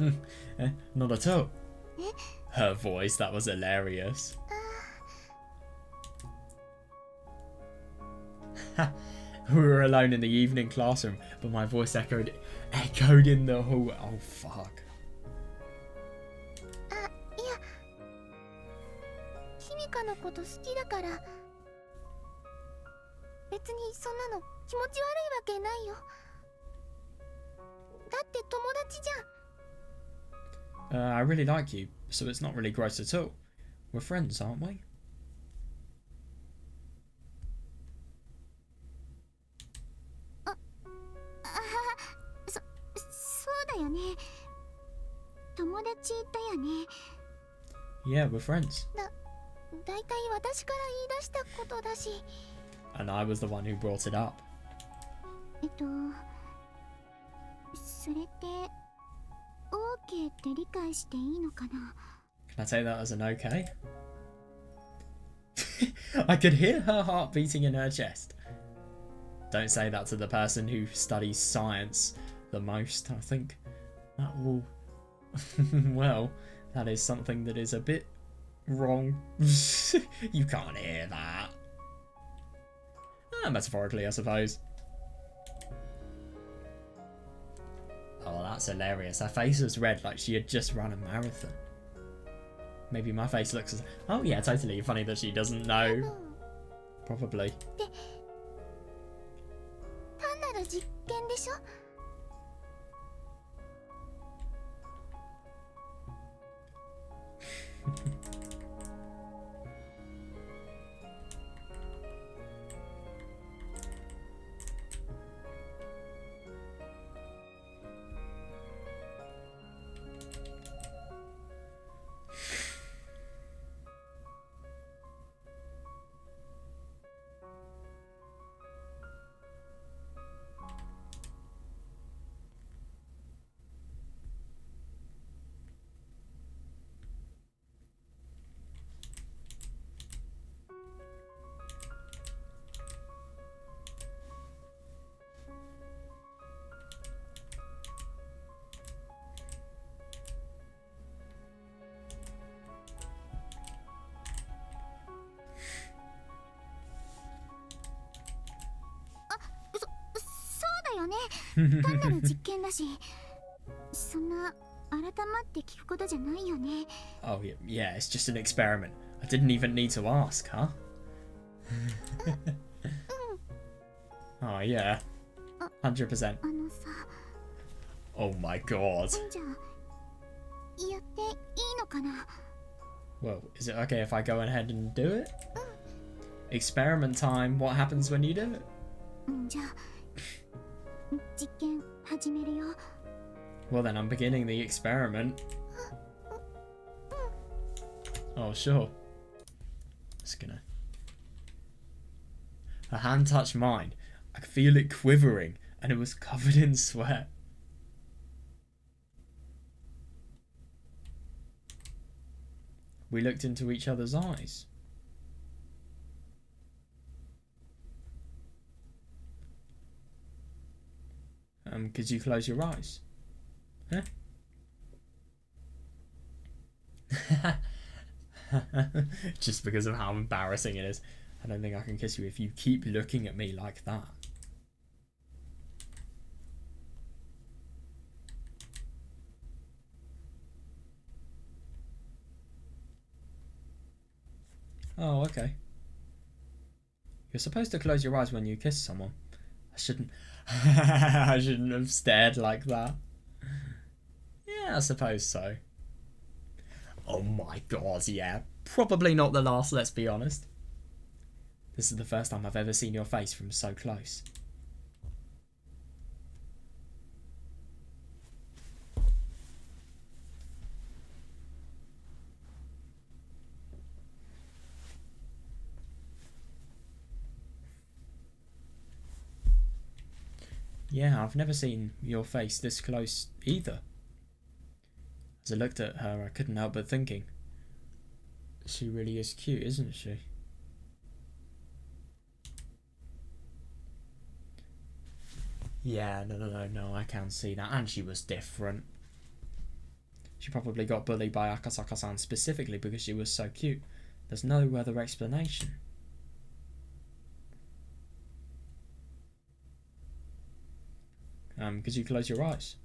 い。 Eh, not at all. え Her voice, that was hilarious. We were alone in the evening classroom, but my voice echoed in the hall. Oh, fuck. あ、いや、キミカのこと好きだから、別にそんなの気持ち悪いわけないよ。だって友達じゃん。I really like you, so it's not really gross at all. We're friends, aren't we? そうだよね。友達だよね。 Yeah, we're friends. だいたい私から言い出したことだし。 And I was the one who brought it up. それって OK って理解していいのかな。 Can I take that as an okay? I could hear her heart beating in her chest. Don't say that to the person who studies science the most. I think that will... well, that is something that is a bit wrong. You can't hear that. Metaphorically, I suppose. Oh, that's hilarious. Her face was red like she had just run a marathon. Maybe my face looks as... Oh yeah, totally. Funny that she doesn't know. Probably. 単なる実験でしょ。 そうだよね。単なる実験だし、そんな改まって聞くことじゃないよね。 Oh yeah, it's just an experiment. I didn't even need to ask, huh? Oh yeah, 100%. のさ、 Oh my god. じゃあやっていいのかな。 Well, is it okay if I go ahead and do it? Experiment time. What happens when you do it? じゃあ実験始めるよ。 Well then, I'm beginning the experiment. Oh sure. Just gonna... Her hand touched mine. I could feel it quivering, and it was covered in sweat. We looked into each other's eyes. Could you close your eyes? Huh? Just because of how embarrassing it is. I don't think I can kiss you if you keep looking at me like that. Oh, okay. You're supposed to close your eyes when you kiss someone. I shouldn't... I shouldn't have stared like that. Yeah, I suppose so. Oh my god, yeah. Probably not the last, let's be honest. This is the first time I've ever seen your face from so close. Yeah, I've never seen your face this close either. As I looked at her, I couldn't help but thinking, she really is cute, isn't she? Yeah, no, I can see that. And she was different. She probably got bullied by Akasaka-san specifically because she was so cute. There's no other explanation. Could you close your eyes?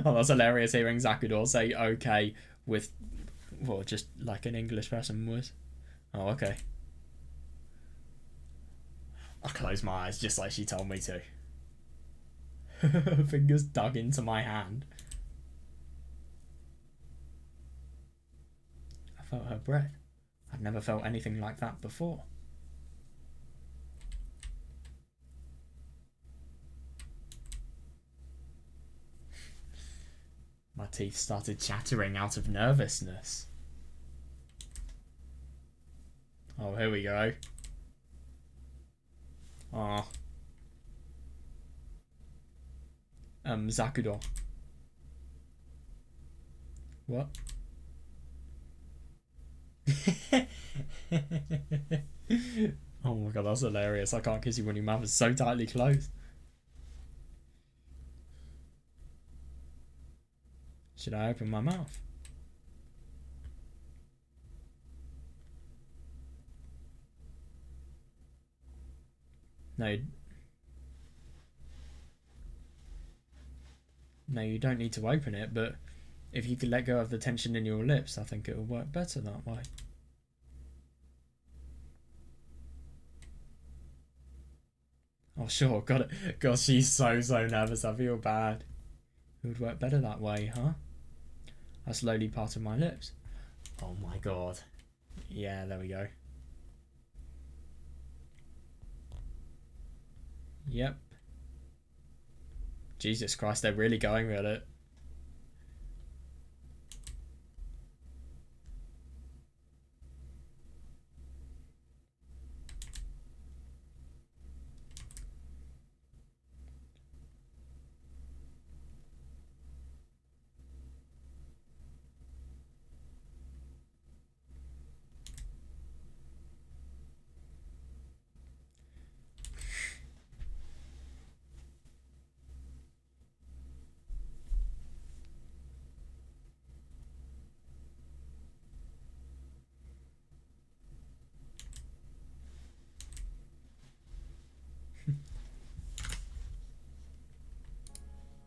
Oh, that's hilarious hearing Zakudor say okay with, well, just like an English person would. Oh, okay. I closed my eyes just like she told me to. Fingers dug into my hand. I felt her breath. I'd never felt anything like that before. My teeth started chattering out of nervousness. Oh, here we go. Oh. Zakudor. What? Oh my god, that's hilarious. I can't kiss you when your mouth is so tightly closed. Should I open my mouth? No. No, you don't need to open it, but if you could let go of the tension in your lips, I think it will work better that way. Oh, sure, got it. God, she's so nervous. I feel bad. It would work better that way, huh? I slowly parted my lips. Oh my god. Yeah, there we go. Yep. Jesus Christ, they're really going with it.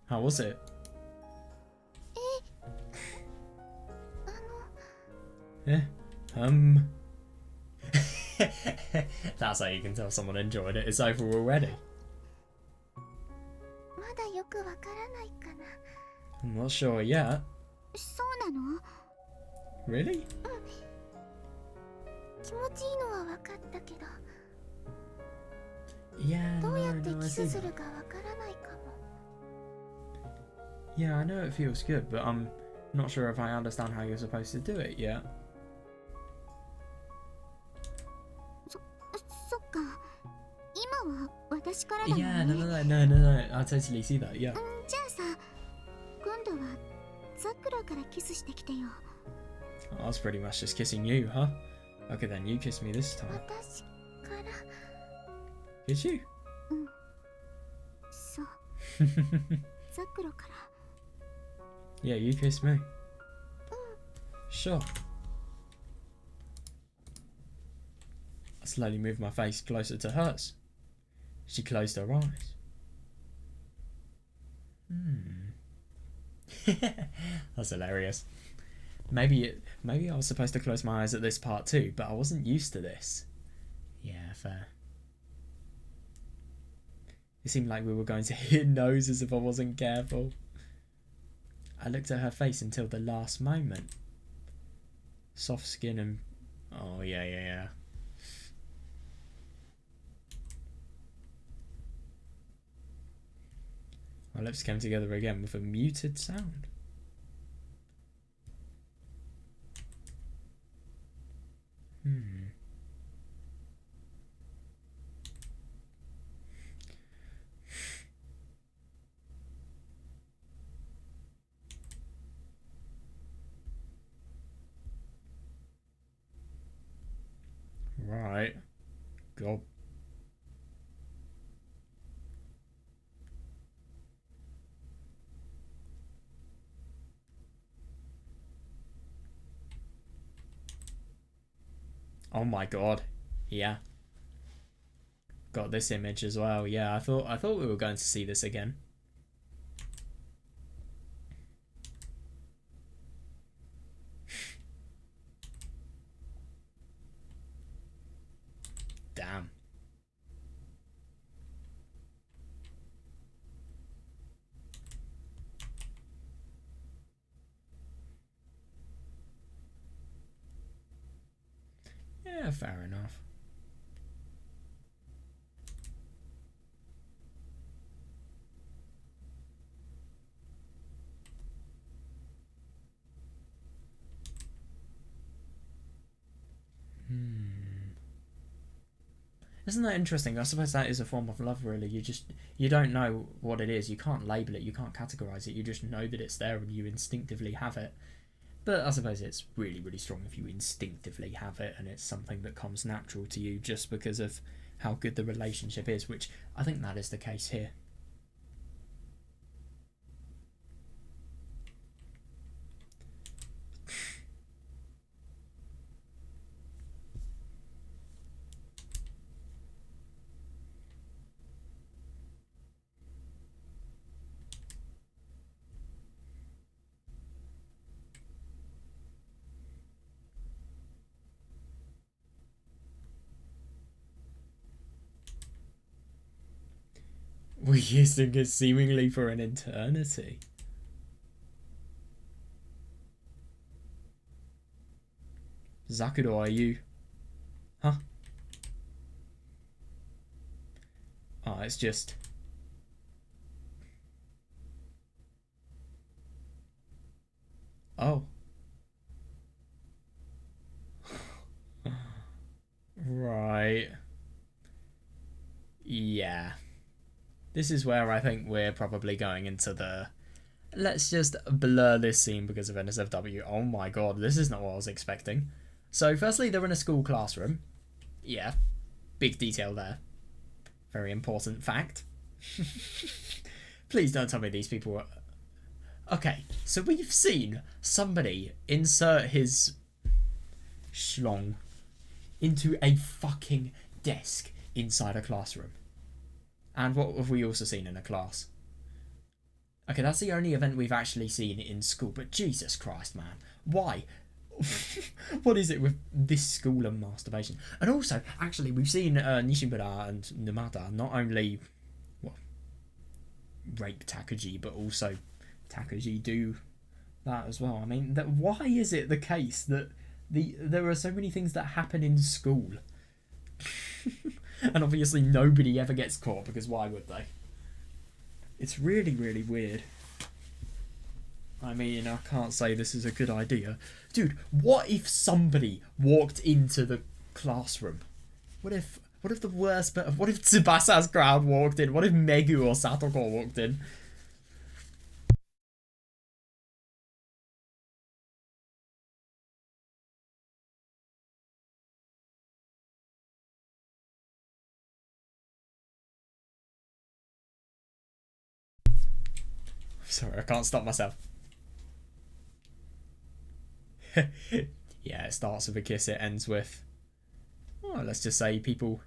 How was it? Yeah. That's how you can tell someone enjoyed it. It's over already. I'm not sure yet. Really? Yeah, no, I see that. Yeah, I know it feels good, but I'm not sure if I understand how you're supposed to do it yet. Yeah, no, I totally see that, yeah. I was pretty much just kissing you, huh? Okay, then you kiss me this time. Kiss you? Yeah, you kiss me. Sure. I slowly moved my face closer to hers. She closed her eyes. That's hilarious. Maybe I was supposed to close my eyes at this part too, but I wasn't used to this. Yeah, fair. It seemed like we were going to hit noses if I wasn't careful. I looked at her face until the last moment. Soft skin and... Oh, yeah. Our lips came together again with a muted sound. Right. God. Oh my god. Yeah. Got this image as well. Yeah, I thought we were going to see this again. Damn. Yeah, fair enough. Isn't that interesting? I suppose that is a form of love, really. You don't know what it is. You can't label it. You can't categorize it. You just know that it's there and you instinctively have it. But I suppose it's really, really strong if you instinctively have it and it's something that comes natural to you just because of how good the relationship is, which I think that is the case here. We're using it seemingly for an eternity. Zakuro, are you? Huh? Oh, it's just... Oh. Right. Yeah. This is where I think we're probably going into the... Let's just blur this scene because of NSFW. Oh my god, this is not what I was expecting. So, firstly, they're in a school classroom. Yeah, big detail there. Very important fact. Please don't tell me these people are... Okay, so we've seen somebody insert his schlong into a fucking desk inside a classroom. And what have we also seen in a class? Okay, that's the only event we've actually seen in school, but Jesus Christ, man. Why? What is it with this school and masturbation? And also, actually, we've seen Nishimura and Numata not only rape Takagi, but also Takagi do that as well. I mean, why is it the case that there are so many things that happen in school? And obviously nobody ever gets caught, because why would they? It's really, really weird. I mean, I can't say this is a good idea. Dude, what if somebody walked into the classroom? What if the worst bit of... What if Tsubasa's crowd walked in? What if Megu or Satoko walked in? Sorry, I can't stop myself. Yeah, it starts with a kiss, it ends with... Oh, let's just say people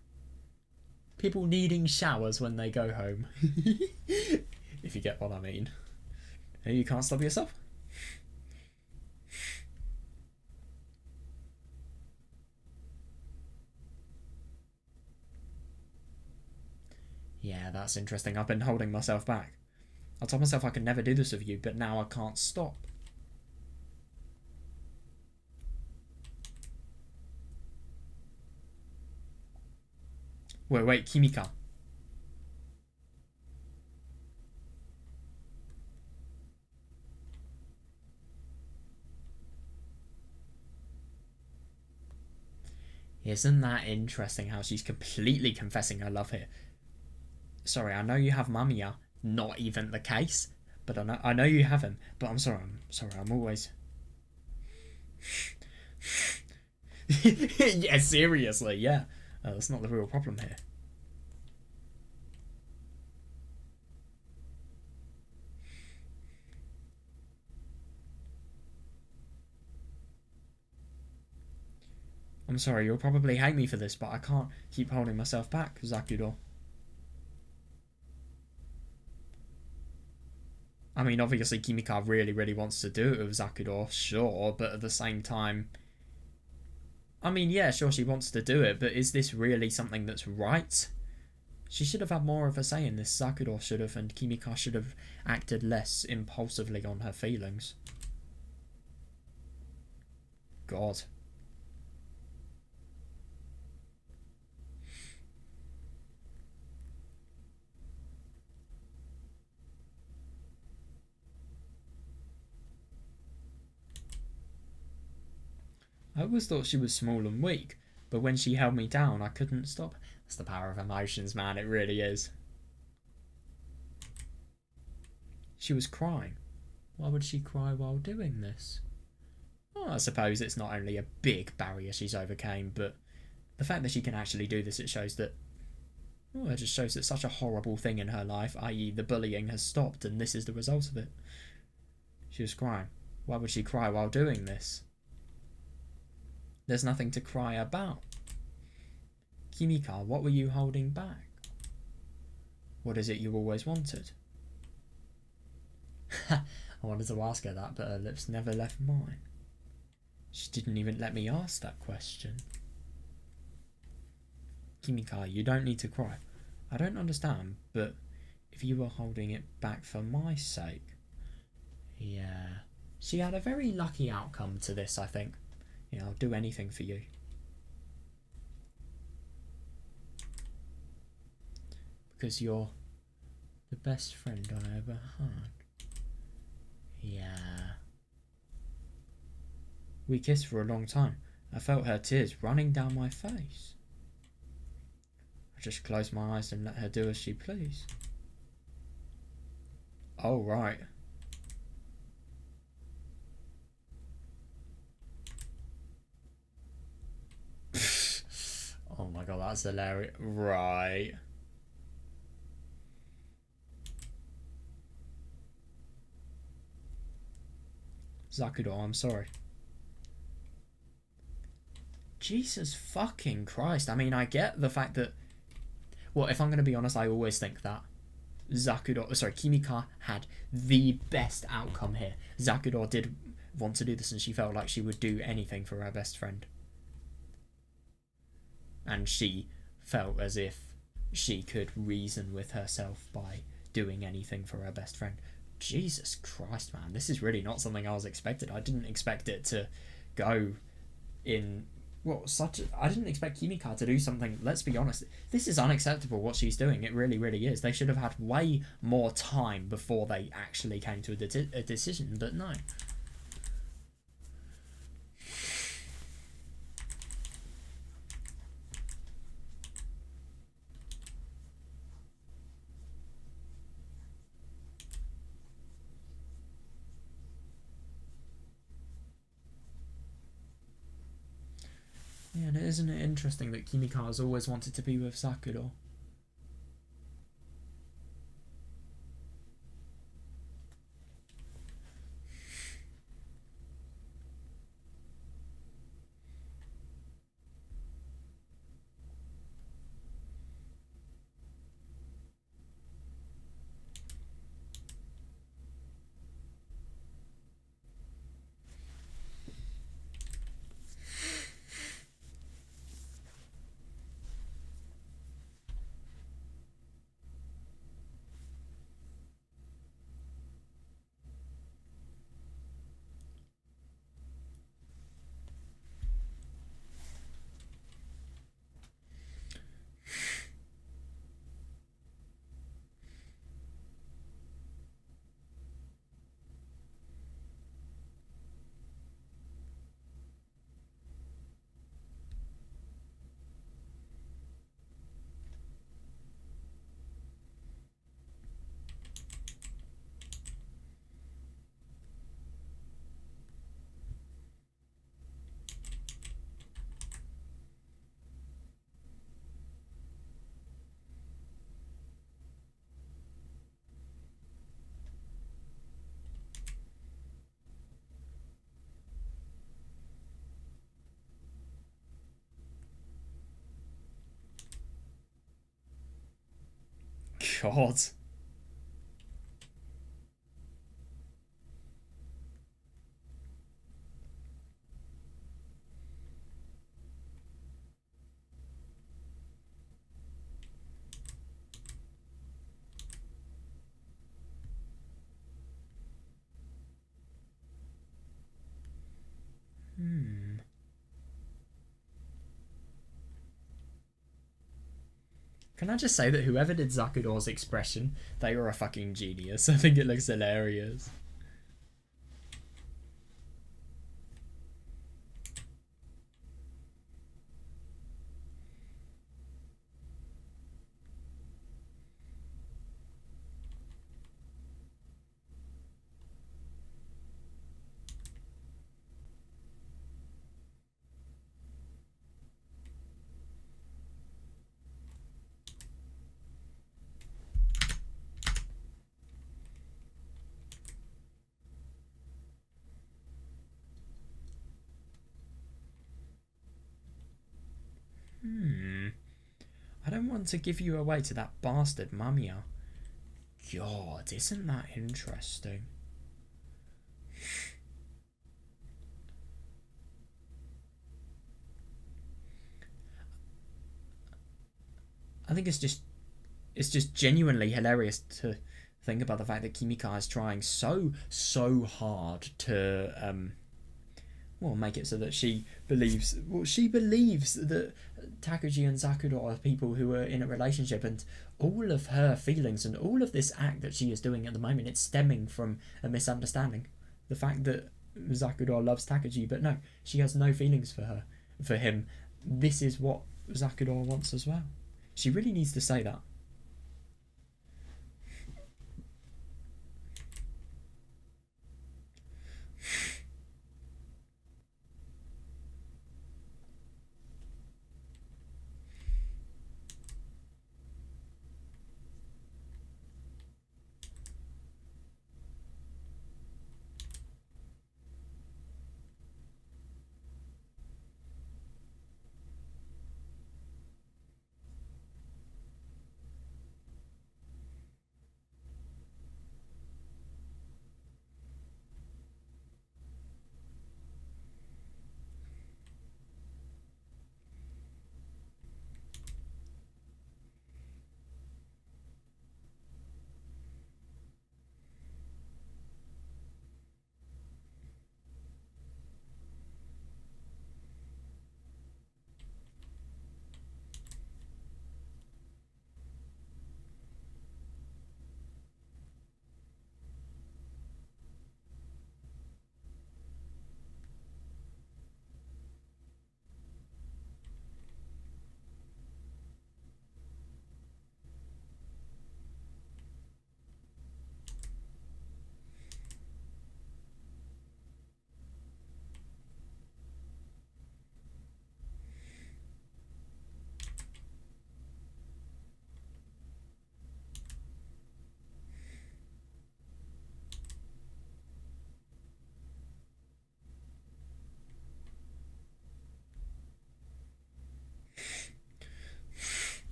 needing showers when they go home. If you get what I mean. You can't stop yourself. Yeah, that's interesting. I've been holding myself back. I told myself I could never do this with you, but now I can't stop. Wait, Kimika. Isn't that interesting how she's completely confessing her love here? Sorry, I know you have Mamiya. Not even the case. But I know you have him. But I'm sorry, I'm always... Yeah, seriously, yeah. That's not the real problem here. I'm sorry, you'll probably hate me for this, but I can't keep holding myself back, Zakuro. I mean, obviously Kimika really, really wants to do it with Zakuro, sure, but at the same time... I mean, yeah, sure, she wants to do it, but is this really something that's right? She should have had more of a say in this. Zakuro should have, and Kimika should have acted less impulsively on her feelings. God. I always thought she was small and weak, but when she held me down, I couldn't stop. That's the power of emotions, man, it really is. She was crying. Why would she cry while doing this? Well, I suppose it's not only a big barrier she's overcame, but the fact that she can actually do this, it shows that... Well, it just shows that such a horrible thing in her life, i.e. the bullying, has stopped, and this is the result of it. She was crying. Why would she cry while doing this? There's nothing to cry about. Kimika, what were you holding back? What is it you always wanted? I wanted to ask her that, but her lips never left mine. She didn't even let me ask that question. Kimika, you don't need to cry. I don't understand, but if you were holding it back for my sake... Yeah. She had a very lucky outcome to this, I think. Yeah, I'll do anything for you. Because you're the best friend I ever had. Yeah. We kissed for a long time. I felt her tears running down my face. I just closed my eyes and let her do as she pleased. Oh, right. Oh my god, that's hilarious. Right. Zakuro, I'm sorry. Jesus fucking Christ. I mean, I get the fact that... Well, if I'm going to be honest, I always think that Kimika had the best outcome here. Zakuro did want to do this and she felt like she would do anything for her best friend. And she felt as if she could reason with herself by doing anything for her best friend. Jesus Christ, man. This is really not something I was expected. I didn't expect it to go in... Well, I didn't expect Kimika to do something... Let's be honest. This is unacceptable, what she's doing. It really, really is. They should have had way more time before they actually came to a decision, but no. Yeah, and isn't it interesting that Kimika has always wanted to be with Sakura? God. Can I just say that whoever did Zakudor's expression, they were a fucking genius. I think it looks hilarious. I don't want to give you away to that bastard Mamiya. God, isn't that interesting? I think it's just genuinely hilarious to think about the fact that Kimika is trying so hard to make it so that she believes that Takuji and Zakudor are people who are in a relationship, and all of her feelings and all of this act that she is doing at the moment, it's stemming from a misunderstanding. The fact that Zakudor loves Takuji, but no, she has no feelings for him. This is what Zakudor wants as well. She really needs to say that.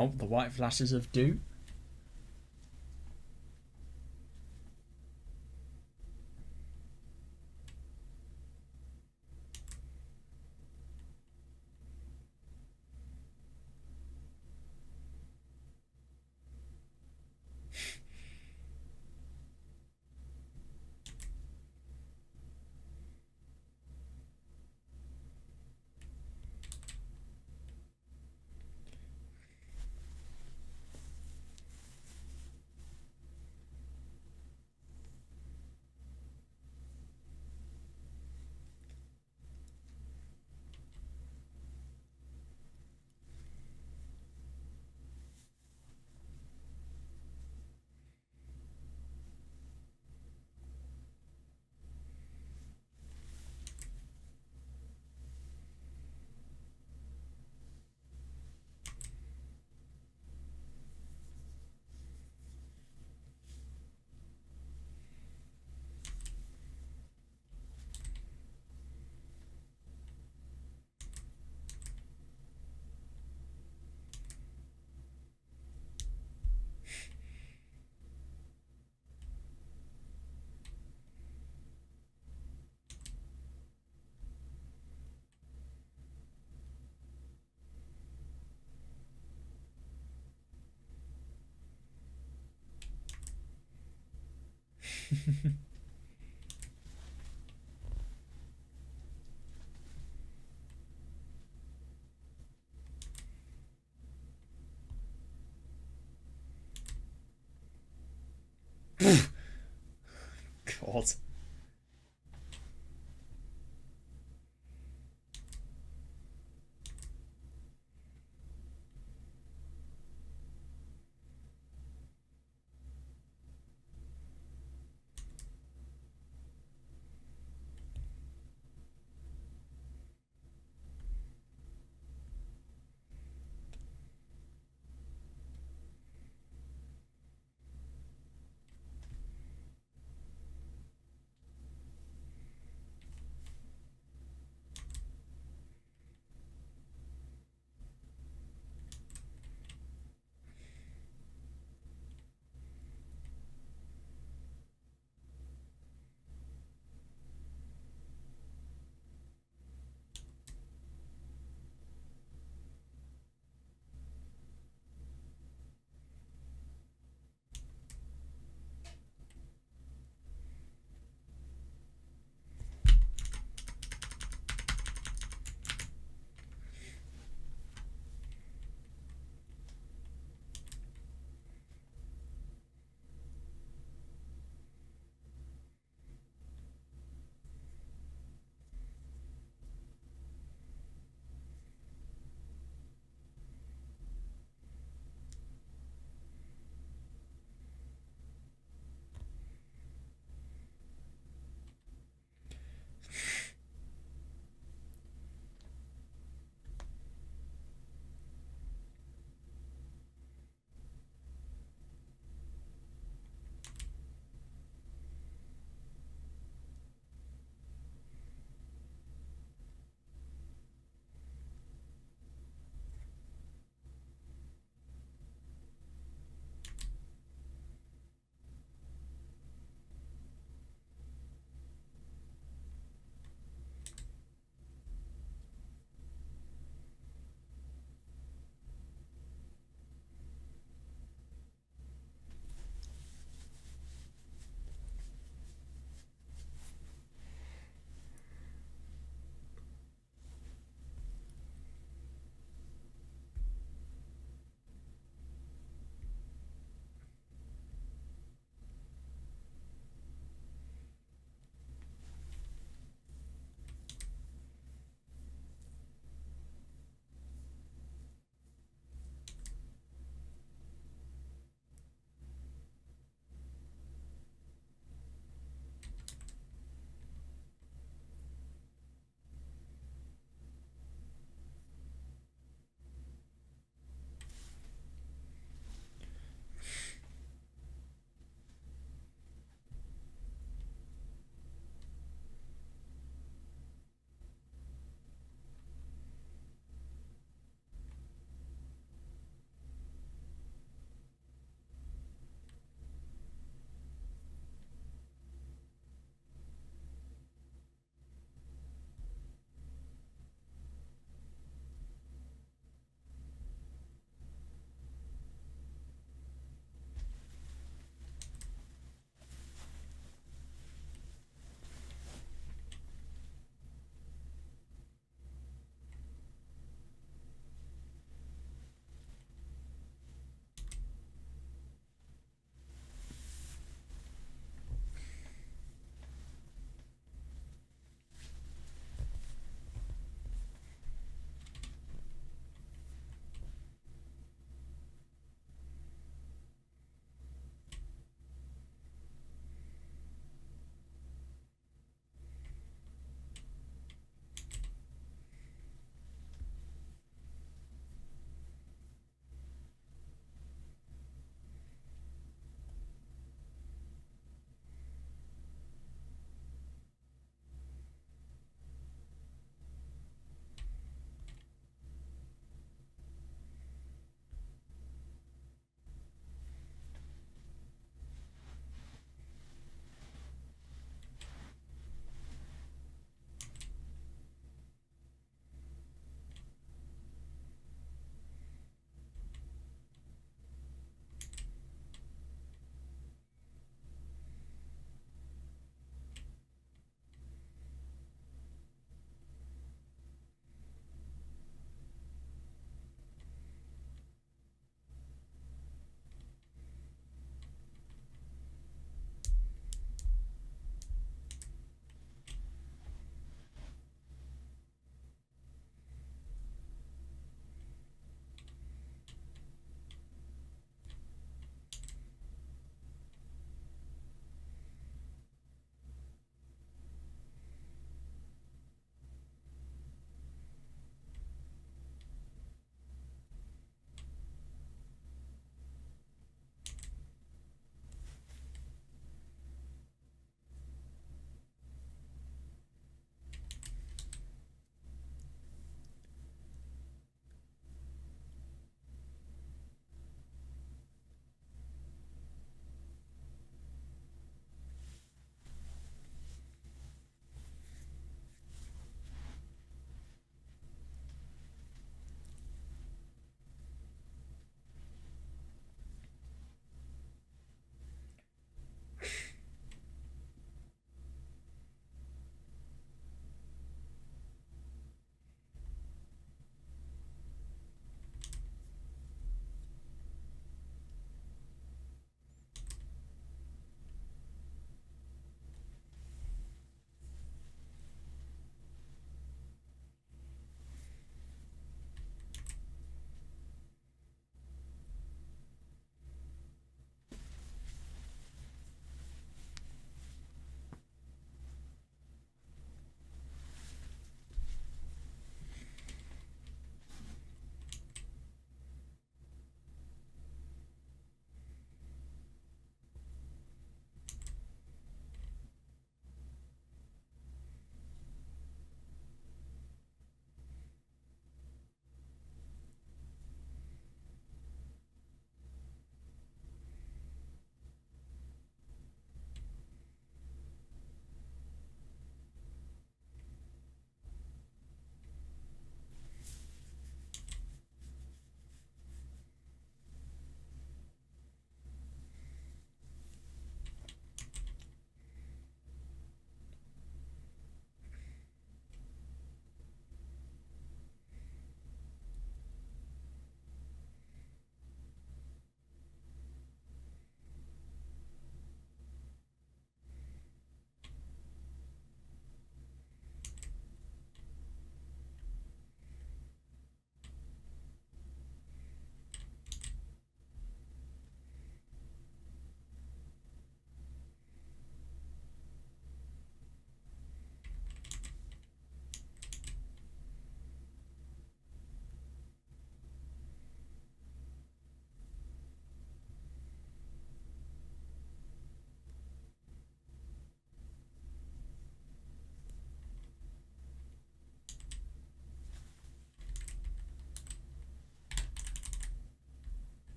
Oh, the white flashes of doom. God.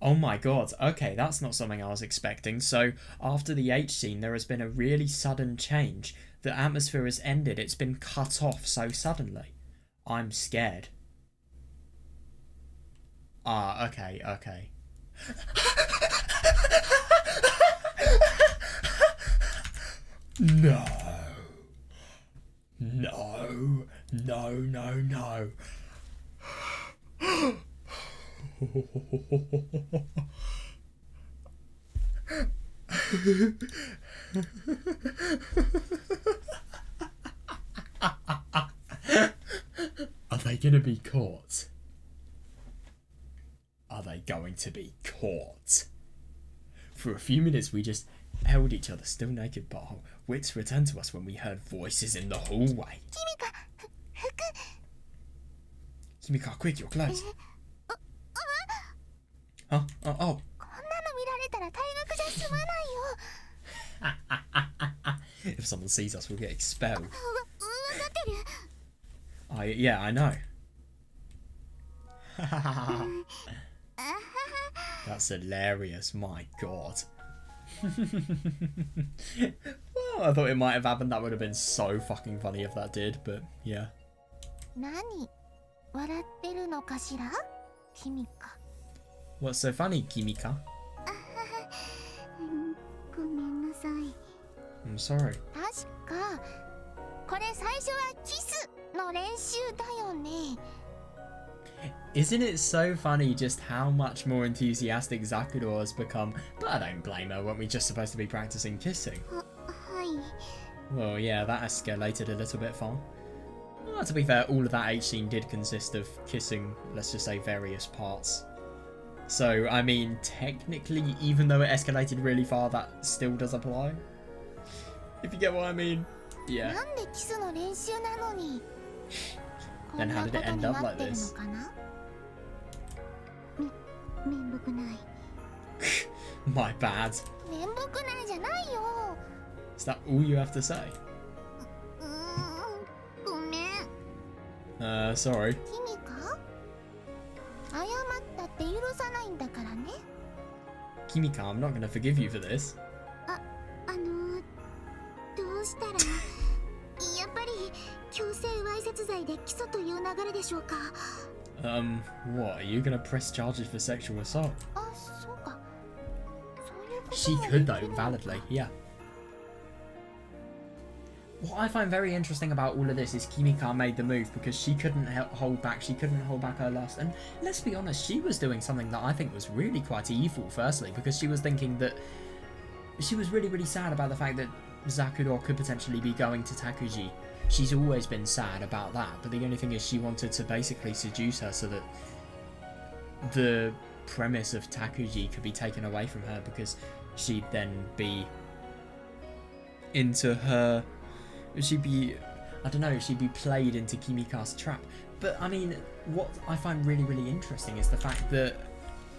Oh my god, okay, that's not something I was expecting. So, after the H scene, there has been a really sudden change. The atmosphere has ended, it's been cut off so suddenly. I'm scared. Ah, okay, okay. No. No. No, no, no. Are they gonna be caught? Are they going to be caught? For a few minutes we just held each other still naked, but our wits returned to us when we heard voices in the hallway. Kimika, quick, your clothes. Huh? Oh. If someone sees us, we'll get expelled. Yeah, I know. That's hilarious, my god. Well, I thought it might have happened. That would have been so fucking funny if that did, but yeah. What's so funny, Kimika? I'm sorry. Isn't it so funny just how much more enthusiastic Zakuro has become? But I don't blame her, weren't we just supposed to be practicing kissing? Well, yeah, that escalated a little bit far. Well, to be fair, all of that H scene did consist of kissing, let's just say, various parts. So, I mean, technically, even though it escalated really far, that still does apply. If you get what I mean. Yeah. Then how did it end up like this? My bad. Is that all you have to say? Sorry. Kimika, I'm not gonna forgive you for this. What? Are you gonna press charges for sexual assault? She could though, validly, yeah. What I find very interesting about all of this is Kimika made the move because she couldn't hold back. She couldn't hold back her lust. And let's be honest, she was doing something that I think was really quite evil, firstly, because she was thinking that she was really, really sad about the fact that Zakuro could potentially be going to Takuji. She's always been sad about that, but the only thing is she wanted to basically seduce her so that the premise of Takuji could be taken away from her, because she'd then be into her... She'd be... I don't know, she'd be played into Kimika's trap. But, I mean, what I find really, really interesting is the fact that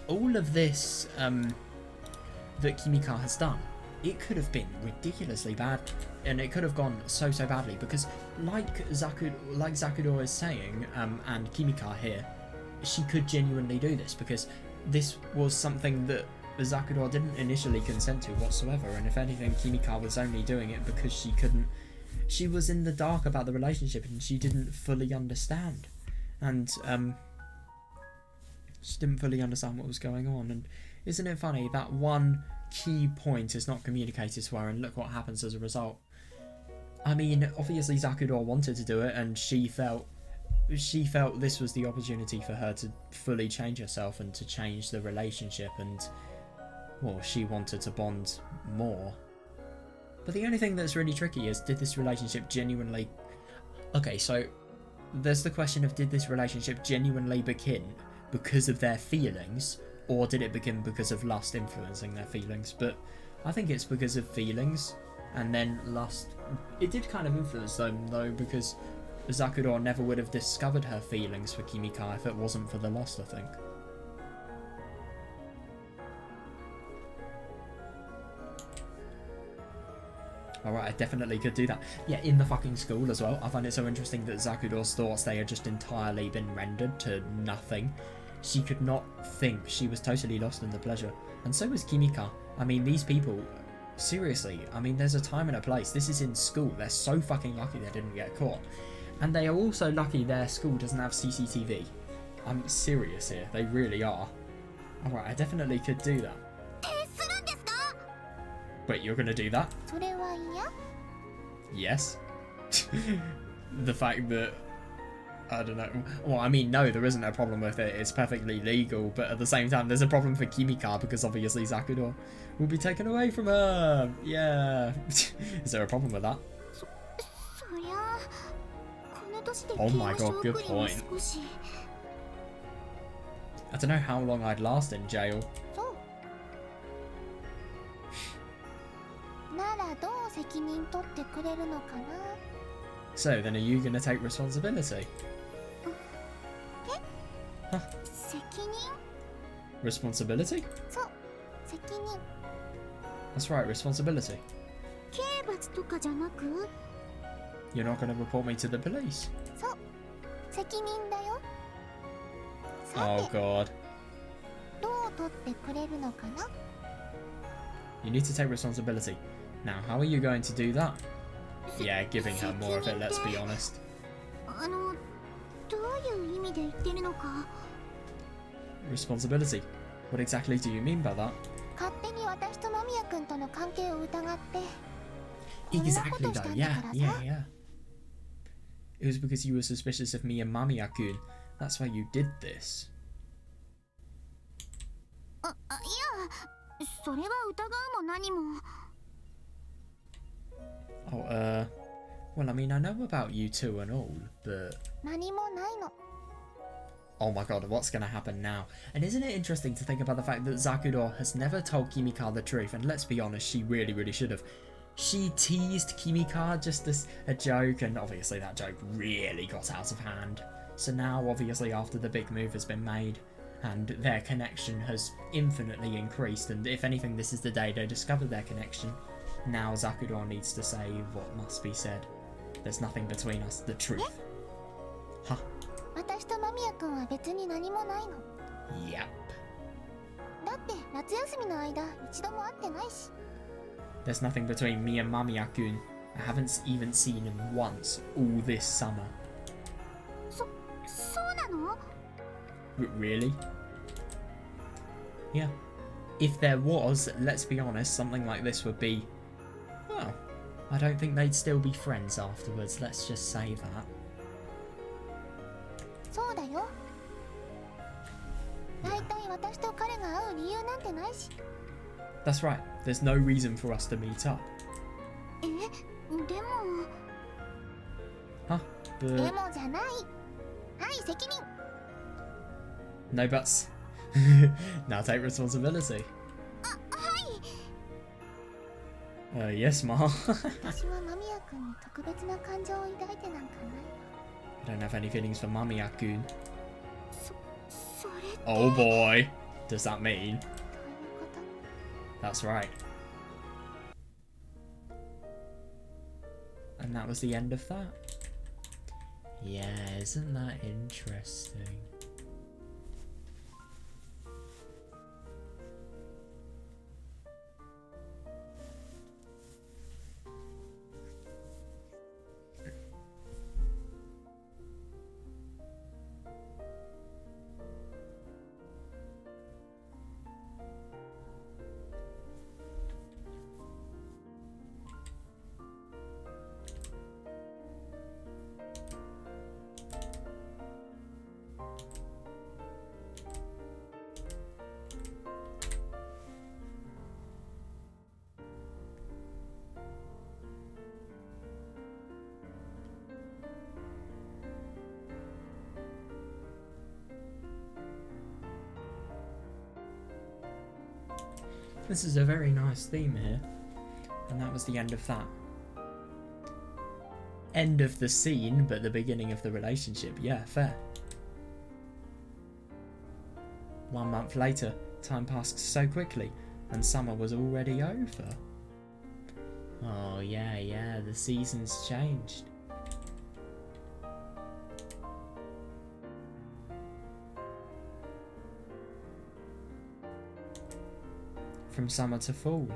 all of this that Kimika has done, it could have been ridiculously bad, and it could have gone so badly, because like Zakuro is saying, and Kimika here, she could genuinely do this, because this was something that Zakuro didn't initially consent to whatsoever, and if anything, Kimika was only doing it because she was in the dark about the relationship and she didn't fully understand, and she didn't fully understand what was going on. And isn't it funny that one key point is not communicated to her, and look what happens as a result. I mean, obviously Zakuro wanted to do it, and she felt this was the opportunity for her to fully change herself and to change the relationship, and well, she wanted to bond more. But the only thing that's really tricky is, did this relationship genuinely... Okay, so there's the question of, did this relationship genuinely begin because of their feelings, or did it begin because of lust influencing their feelings? But I think it's because of feelings, and then lust... It did kind of influence them, though, because Zakuro never would have discovered her feelings for Kimika if it wasn't for the lust, I think. Alright, I definitely could do that. Yeah, in the fucking school as well. I find it so interesting that Zakuro's thoughts, they had just entirely been rendered to nothing. She could not think. She was totally lost in the pleasure. And so was Kimika. I mean, these people, seriously, I mean, there's a time and a place. This is in school. They're so fucking lucky they didn't get caught. And they are also lucky their school doesn't have CCTV. I'm serious here. They really are. Alright, I definitely could do that. Wait, you're gonna do that? Yes. The fact that, I don't know. Well, I mean, no, there isn't a problem with it. It's perfectly legal. But at the same time, there's a problem for Kimika because obviously Zakudou will be taken away from her. Yeah. Is there a problem with that? Oh my god, good point. I don't know how long I'd last in jail. So then are you going to take responsibility? Huh. Responsibility? That's right, responsibility. You're not going to report me to the police? Oh god. You need to take responsibility. Now, how are you going to do that? Yeah, giving her more of it, let's be honest. Responsibility? What exactly do you mean by that? Exactly though, yeah. It was because you were suspicious of me and Mamiya-kun. That's why you did this. Oh, well, I mean, I know about you two and all, but... Oh my god, what's gonna happen now? And isn't it interesting to think about the fact that Zakudou has never told Kimika the truth, and let's be honest, she really, really should have. She teased Kimika just as a joke, and obviously that joke really got out of hand. So now, obviously, after the big move has been made, and their connection has infinitely increased, and if anything, this is the day they discovered their connection. Now Zakudou needs to say what must be said. There's nothing between us, the truth. Huh. Yep. There's nothing between me and Mamiya-kun. I haven't even seen him once all this summer. Really? Yeah. If there was, let's be honest, something like this would be... Well, I don't think they'd still be friends afterwards, let's just say that. That's right, there's no reason for us to meet up. Huh? But... No buts. Now take responsibility. Yes, Ma. I don't have any feelings for Mamiya-kun. Oh boy. Does that mean? That's right. And that was the end of that. Yeah, isn't that interesting? This is a very nice theme here. And that was the end of that. End of the scene, but the beginning of the relationship. Yeah, fair. 1 month later, time passed so quickly, and summer was already over. Oh yeah, the seasons changed. From summer to fall.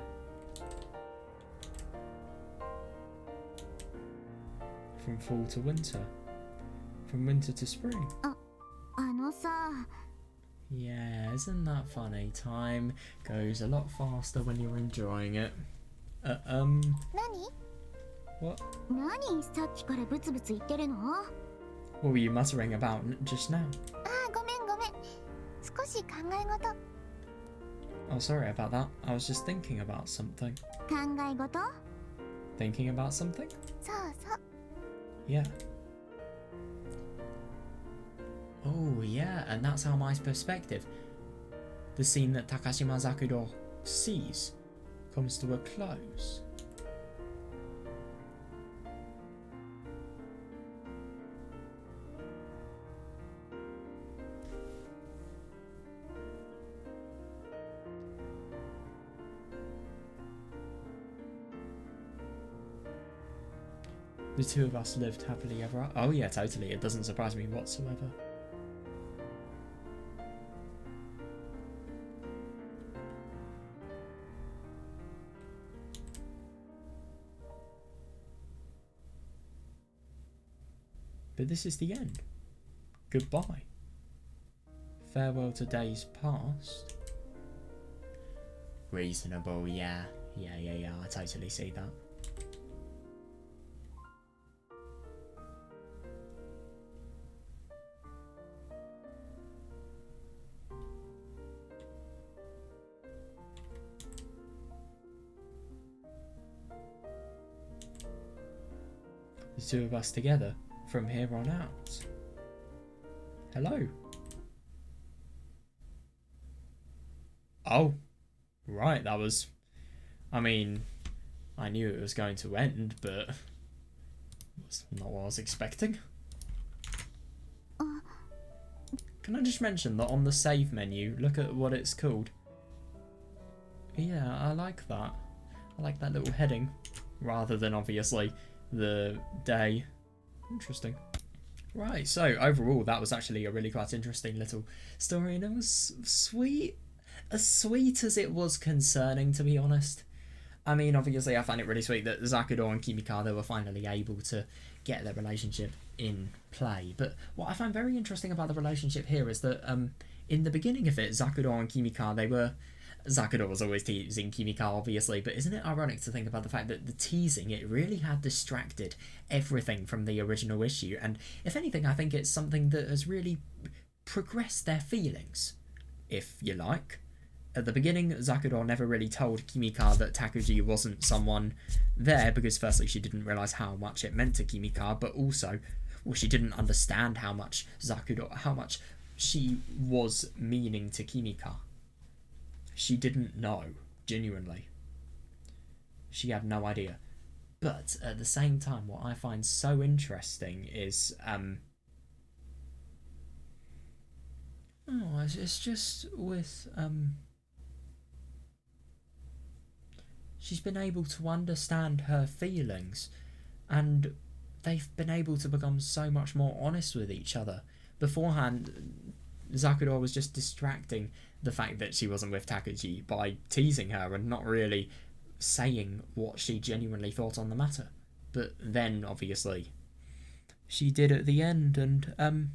From fall to winter. From winter to spring. あのさ Yeah, isn't that funny? Time goes a lot faster when you're enjoying it. 何 What? 何さっきからブツブツ言ってるの What were you muttering about just now? あごめんごめん少し考え事 Oh, sorry about that. I was just thinking about something. 考え事 Thinking about something? そうそう Yeah. Oh, yeah, and that's Almai's perspective. The scene that Takashima Zakuro sees comes to a close. The two of us lived happily ever after. Oh yeah, totally. It doesn't surprise me whatsoever. But this is the end. Goodbye. Farewell to days past. Reasonable, yeah. Yeah, I totally see that. The two of us together from here on out. Hello. Oh, right, that was... I mean, I knew it was going to end, but it's not what I was expecting. Can I just mention that on the save menu, look at what it's called. Yeah, I like that. I like that little heading, rather than obviously the day. Interesting. Right, so overall that was actually a really quite interesting little story, and it was sweet. As sweet as it was concerning, to be honest. I mean, obviously I find it really sweet that Zakuro and Kimika, they were finally able to get their relationship in play. But what I find very interesting about the relationship here is that in the beginning of it, Zakuro and Kimika, they were... Zakuro was always teasing Kimika, obviously, but isn't it ironic to think about the fact that the teasing, it really had distracted everything from the original issue, and if anything, I think it's something that has really progressed their feelings, if you like. At the beginning, Zakuro never really told Kimika that Takuji wasn't someone there, because firstly, she didn't realise how much it meant to Kimika, but also, well, she didn't understand how much she was meaning to Kimika. She didn't know, genuinely. She had no idea. But at the same time, what I find so interesting is, it's just with, she's been able to understand her feelings, and they've been able to become so much more honest with each other. Beforehand, Zakuro was just distracting the fact that she wasn't with Takuji by teasing her and not really saying what she genuinely thought on the matter. But then, obviously, she did at the end, and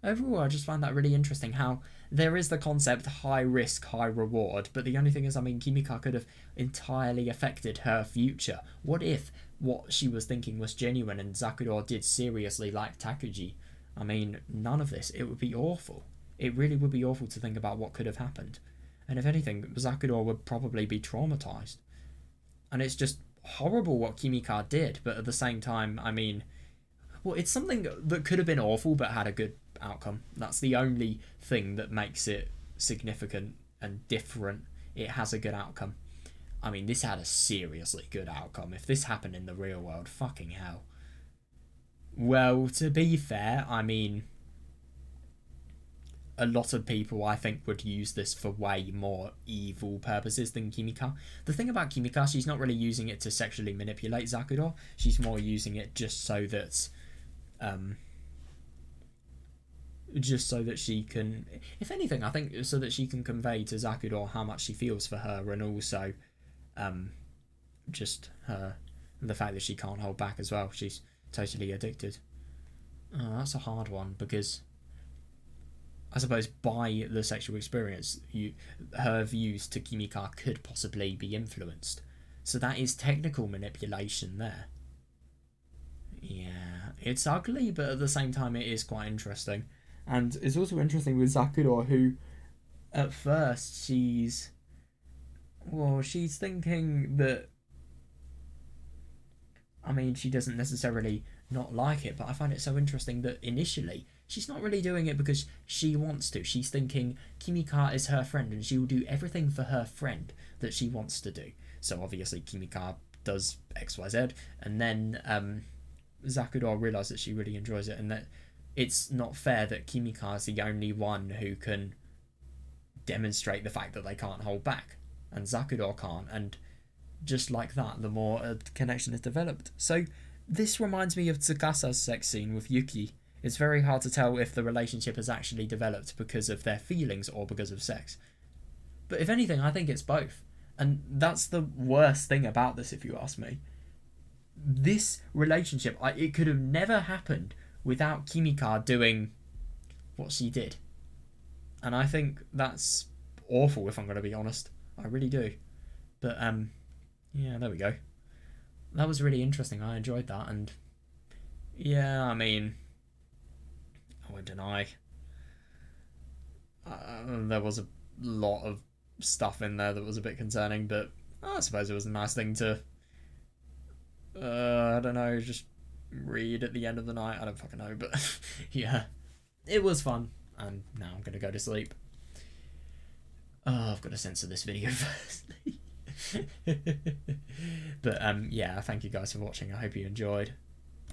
overall I just find that really interesting, how there is the concept high risk, high reward, but the only thing is, I mean, Kimika could have entirely affected her future. What if what she was thinking was genuine and Zakuro did seriously like Takuji? I mean, none of this. It would be awful. It really would be awful to think about what could have happened. And if anything, Zakuro would probably be traumatized. And it's just horrible what Kimika did, but at the same time, I mean, well, it's something that could have been awful but had a good outcome. That's the only thing that makes it significant and different. It has a good outcome. I mean, this had a seriously good outcome. If this happened in the real world, fucking hell. Well, to be fair, I mean, a lot of people, I think, would use this for way more evil purposes than Kimika. The thing about Kimika, she's not really using it to sexually manipulate Zakuro. She's more using it just so that just so that she can, if anything, I think so that she can convey to Zakudor how much she feels for her, and also just the fact that she can't hold back as well. She's totally addicted. Oh, that's a hard one, because I suppose by the sexual experience, her views to Kimika could possibly be influenced. So that is technical manipulation there. Yeah, it's ugly, but at the same time it is quite interesting. And it's also interesting with Zakudor, who at first she's thinking that, I mean, she doesn't necessarily not like it, but I find it so interesting that initially she's not really doing it because she wants to. She's thinking Kimika is her friend and she will do everything for her friend that she wants to do. So obviously Kimika does XYZ, and then Zakudor realises that she really enjoys it, and that it's not fair that Kimika is the only one who can demonstrate the fact that they can't hold back, and Zakudor can't, and just like that, the more a connection is developed. So this reminds me of Tsukasa's sex scene with Yuki. It's very hard to tell if the relationship has actually developed because of their feelings or because of sex. But if anything, I think it's both. And that's the worst thing about this, if you ask me. This relationship, it could have never happened without Kimika doing what she did. And I think that's awful, if I'm going to be honest. I really do. But, yeah, there we go. That was really interesting. I enjoyed that. And, yeah, I mean, I won't deny. There was a lot of stuff in there that was a bit concerning, but I suppose it was a nice thing to, I don't know, just read at the end of the night. I don't fucking know, but yeah, it was fun. And now I'm going to go to sleep. Oh, I've got to censor this video firstly. But yeah, thank you guys for watching. I hope you enjoyed.